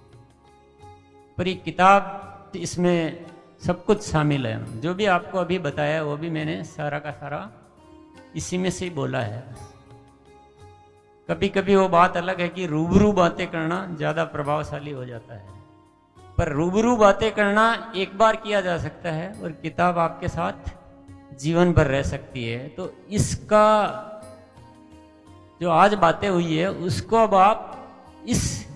पर ये किताब, इसमें सब कुछ शामिल है। जो भी आपको अभी बताया वो भी मैंने सारा का सारा इसी में से ही बोला है। कभी कभी वो बात अलग है कि रूबरू बातें करना ज़्यादा प्रभावशाली हो जाता है, पर रूबरू बातें करना एक बार किया जा सकता है, और किताब आपके साथ जीवन भर रह सकती है। तो इसका जो आज बातें हुई है उसको अब आप इस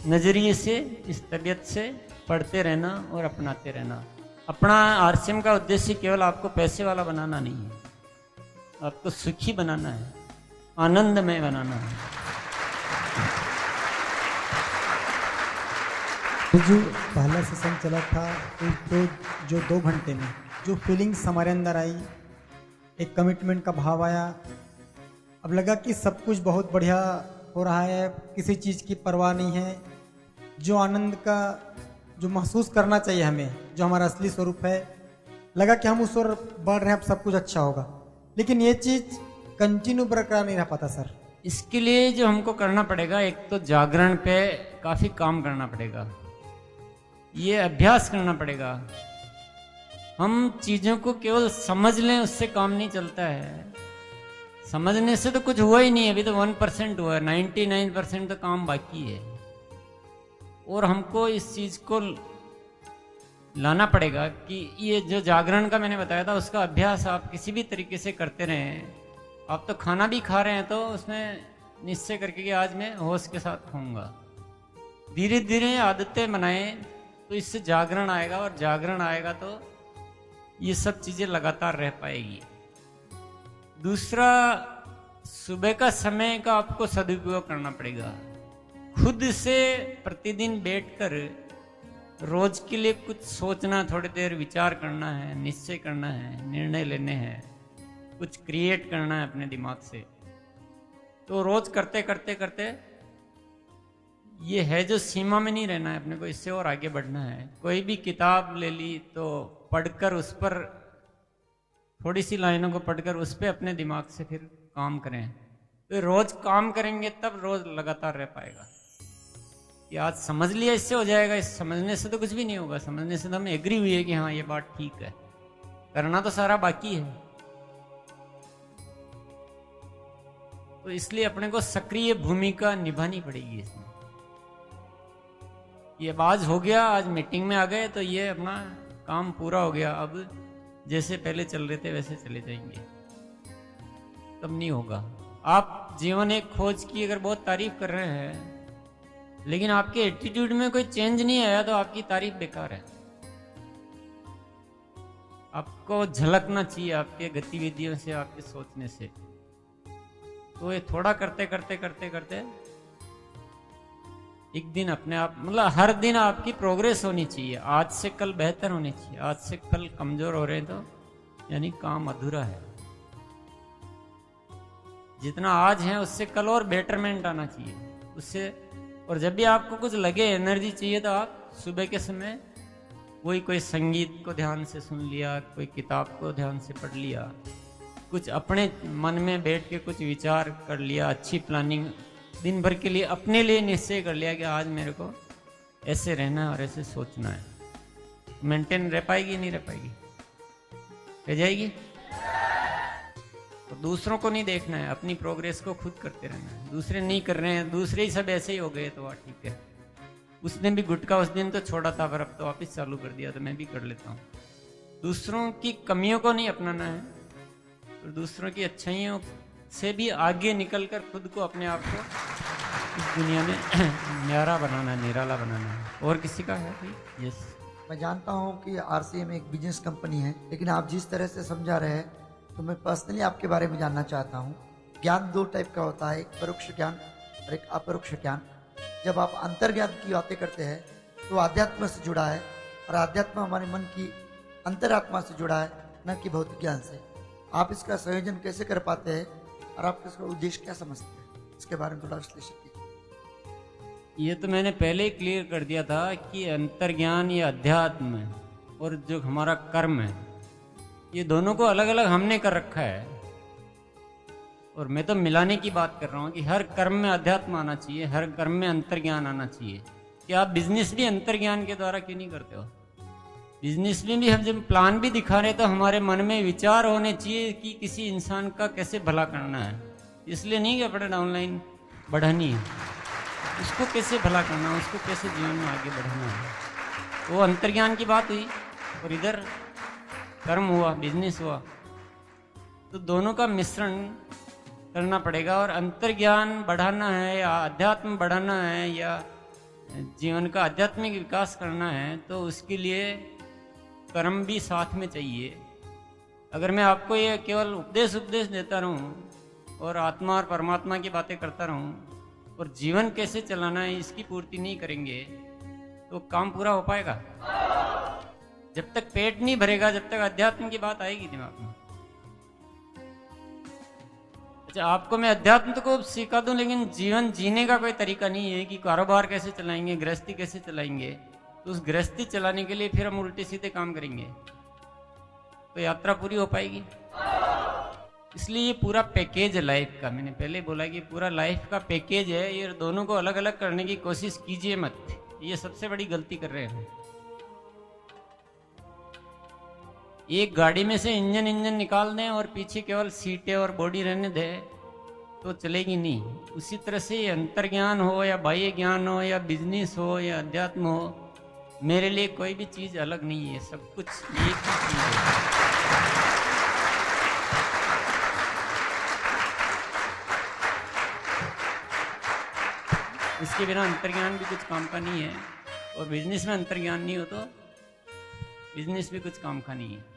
नज़रिए से, इस तबीयत से पढ़ते रहना और अपनाते रहना। अपना आरसीएम का उद्देश्य केवल आपको पैसे वाला बनाना नहीं है, आपको सुखी बनाना है, आनंदमय बनाना है। जो पहला सेशन चला था तो जो 2 घंटे में जो फीलिंग्स हमारे अंदर आई, एक कमिटमेंट का भाव आया। अब लगा कि सब कुछ बहुत बढ़िया हो रहा है, किसी चीज़ की परवाह नहीं है। जो आनंद का जो महसूस करना चाहिए हमें, जो हमारा असली स्वरूप है, लगा कि हम उस ओर बढ़ रहे हैं, अब सब कुछ अच्छा होगा। लेकिन ये चीज़ कंटिन्यू बरकरार नहीं रह पाता सर। इसके लिए जो हमको करना पड़ेगा, एक तो जागरण पे काफ़ी काम करना पड़ेगा, ये अभ्यास करना पड़ेगा। हम चीज़ों को केवल समझ लें उससे काम नहीं चलता है। समझने से तो कुछ हुआ ही नहीं है, अभी तो 1% हुआ है, 99% तो काम बाकी है। और हमको इस चीज़ को लाना पड़ेगा कि ये जो जागरण का मैंने बताया था उसका अभ्यास आप किसी भी तरीके से करते रहें। आप तो खाना भी खा रहे हैं तो उसमें निश्चय करके कि आज मैं होश के साथ खाऊंगा। धीरे धीरे आदतें बनाएं तो इससे जागरण आएगा, और जागरण आएगा तो ये सब चीज़ें लगातार रह पाएगी। दूसरा, सुबह का समय का आपको सदुपयोग करना पड़ेगा। खुद से प्रतिदिन बैठकर रोज के लिए कुछ सोचना, थोड़ी देर विचार करना है, निश्चय करना है, निर्णय लेने हैं, कुछ क्रिएट करना है अपने दिमाग से। तो रोज करते करते करते ये है जो सीमा में नहीं रहना है अपने को, इससे और आगे बढ़ना है। कोई भी किताब ले ली तो पढ़कर उस पर थोड़ी सी लाइनों को पढ़कर उस पर अपने दिमाग से फिर काम करें। तो रोज काम करेंगे तब रोज लगातार रह पाएगा। कि आज समझ लिया इससे हो जाएगा, इस समझने से तो कुछ भी नहीं होगा। समझने से तो हम एग्री हुई है कि हाँ ये बात ठीक है, करना तो सारा बाकी है। तो इसलिए अपने को सक्रिय भूमिका निभानी पड़ेगी इसमें। ये आज हो गया, आज मीटिंग में आ गए तो ये अपना काम पूरा हो गया, अब जैसे पहले चल रहे थे वैसे चले जाएंगे, तब नहीं होगा। आप जीवन एक खोज की अगर बहुत तारीफ कर रहे हैं लेकिन आपके एटीट्यूड में कोई चेंज नहीं आया तो आपकी तारीफ बेकार है। आपको झलकना चाहिए आपके गतिविधियों से, आपके सोचने से। तो ये थोड़ा करते करते करते करते एक दिन अपने आप, मतलब हर दिन आपकी प्रोग्रेस होनी चाहिए। आज से कल बेहतर होनी चाहिए। आज से कल कमजोर हो रहे हैं तो यानी काम अधूरा है। जितना आज है उससे कल और बेटरमेंट आना चाहिए उससे। और जब भी आपको कुछ लगे, एनर्जी चाहिए, तो आप सुबह के समय कोई संगीत को ध्यान से सुन लिया, कोई किताब को ध्यान से पढ़ लिया, कुछ अपने मन में बैठ के कुछ विचार कर लिया, अच्छी प्लानिंग दिन भर के लिए अपने लिए निश्चय कर लिया कि आज मेरे को ऐसे रहना है और ऐसे सोचना है, मेंटेन रह पाएगी नहीं रह पाएगी? रह जाएगी। तो दूसरों को नहीं देखना है, अपनी प्रोग्रेस को खुद करते रहना है। दूसरे नहीं कर रहे हैं, दूसरे ही सब ऐसे ही हो गए तो ठीक है। उसने भी गुटखा उस दिन तो छोड़ा था, पर अब तो वापिस चालू कर दिया, तो मैं भी कर लेता हूँ। दूसरों की कमियों को नहीं अपनाना है, और दूसरों की अच्छाइयों से भी आगे निकलकर खुद को, अपने आप को इस दुनिया में न्यारा बनाना, निराला बनाना है। और किसी का है भाई? यस। मैं जानता हूँ कि RCM एक बिजनेस कंपनी है, लेकिन आप जिस तरह से समझा रहे हैं तो मैं पर्सनली आपके बारे में जानना चाहता हूँ। ज्ञान दो टाइप का होता है, एक परोक्ष ज्ञान और एक अपरोक्ष ज्ञान। जब आप अंतर्ज्ञान की बातें करते हैं तो आध्यात्म से जुड़ा है, और आध्यात्म हमारे मन की अंतरात्मा से जुड़ा है, न कि भौतिक ज्ञान से। आप इसका संयोजन कैसे कर पाते हैं और आप इसका उद्देश्य क्या समझते हैं, इसके बारे में थोड़ा विश्लेषण कीजिए। ये तो मैंने पहले ही क्लियर कर दिया था कि अंतर्ज्ञान या अध्यात्म और जो हमारा कर्म है, ये दोनों को अलग अलग हमने कर रखा है। और मैं तो मिलाने की बात कर रहा हूँ कि हर कर्म में अध्यात्म आना चाहिए, हर कर्म में अंतर्ज्ञान आना चाहिए। कि आप बिजनेस भी अंतर्ज्ञान के द्वारा क्यों नहीं करते हो? बिजनेस में भी हम जब प्लान भी दिखा रहे तो हमारे मन में विचार होने चाहिए कि किसी इंसान का कैसे भला करना है। इसलिए नहीं कि अपना डाउनलाइन बढ़ानी है, उसको कैसे भला करना है, उसको कैसे जीवन में आगे बढ़ाना है। वो अंतर्ज्ञान की बात हुई, और इधर कर्म हुआ, बिजनेस हुआ। तो दोनों का मिश्रण करना पड़ेगा। और अंतर्ज्ञान बढ़ाना है या अध्यात्म बढ़ाना है या जीवन का आध्यात्मिक विकास करना है, तो उसके लिए कर्म भी साथ में चाहिए। अगर मैं आपको ये केवल उपदेश देता रहूं और आत्मा और परमात्मा की बातें करता रहूं और जीवन कैसे चलाना है इसकी पूर्ति नहीं करेंगे तो काम पूरा हो पाएगा? जब तक पेट नहीं भरेगा, जब तक अध्यात्म की बात आएगी दिमाग में। अच्छा, आपको मैं अध्यात्म को सिखा दूं, लेकिन जीवन जीने का कोई तरीका नहीं है कि कारोबार कैसे चलाएंगे, गृहस्थी कैसे चलाएंगे। तो उस गृहस्थी चलाने के लिए फिर हम उल्टे सीधे काम करेंगे तो यात्रा पूरी हो पाएगी? इसलिए ये पूरा पैकेज है लाइफ का। मैंने पहले बोला कि पूरा लाइफ का पैकेज है। ये दोनों को अलग अलग करने की कोशिश कीजिए मत, ये सबसे बड़ी गलती कर रहे हैं। एक गाड़ी में से इंजन निकाल दें और पीछे केवल सीटें और बॉडी रहने दें तो चलेगी नहीं। उसी तरह से अंतर्ज्ञान हो या बाह्य ज्ञान हो या बिजनेस हो या अध्यात्म हो, मेरे लिए कोई भी चीज अलग नहीं है, सब कुछ एक ही चीज है। इसके बिना अंतर्ज्ञान भी कुछ काम का नहीं है, और बिजनेस में अंतर्ज्ञान नहीं हो तो बिजनेस भी कुछ काम का नहीं है।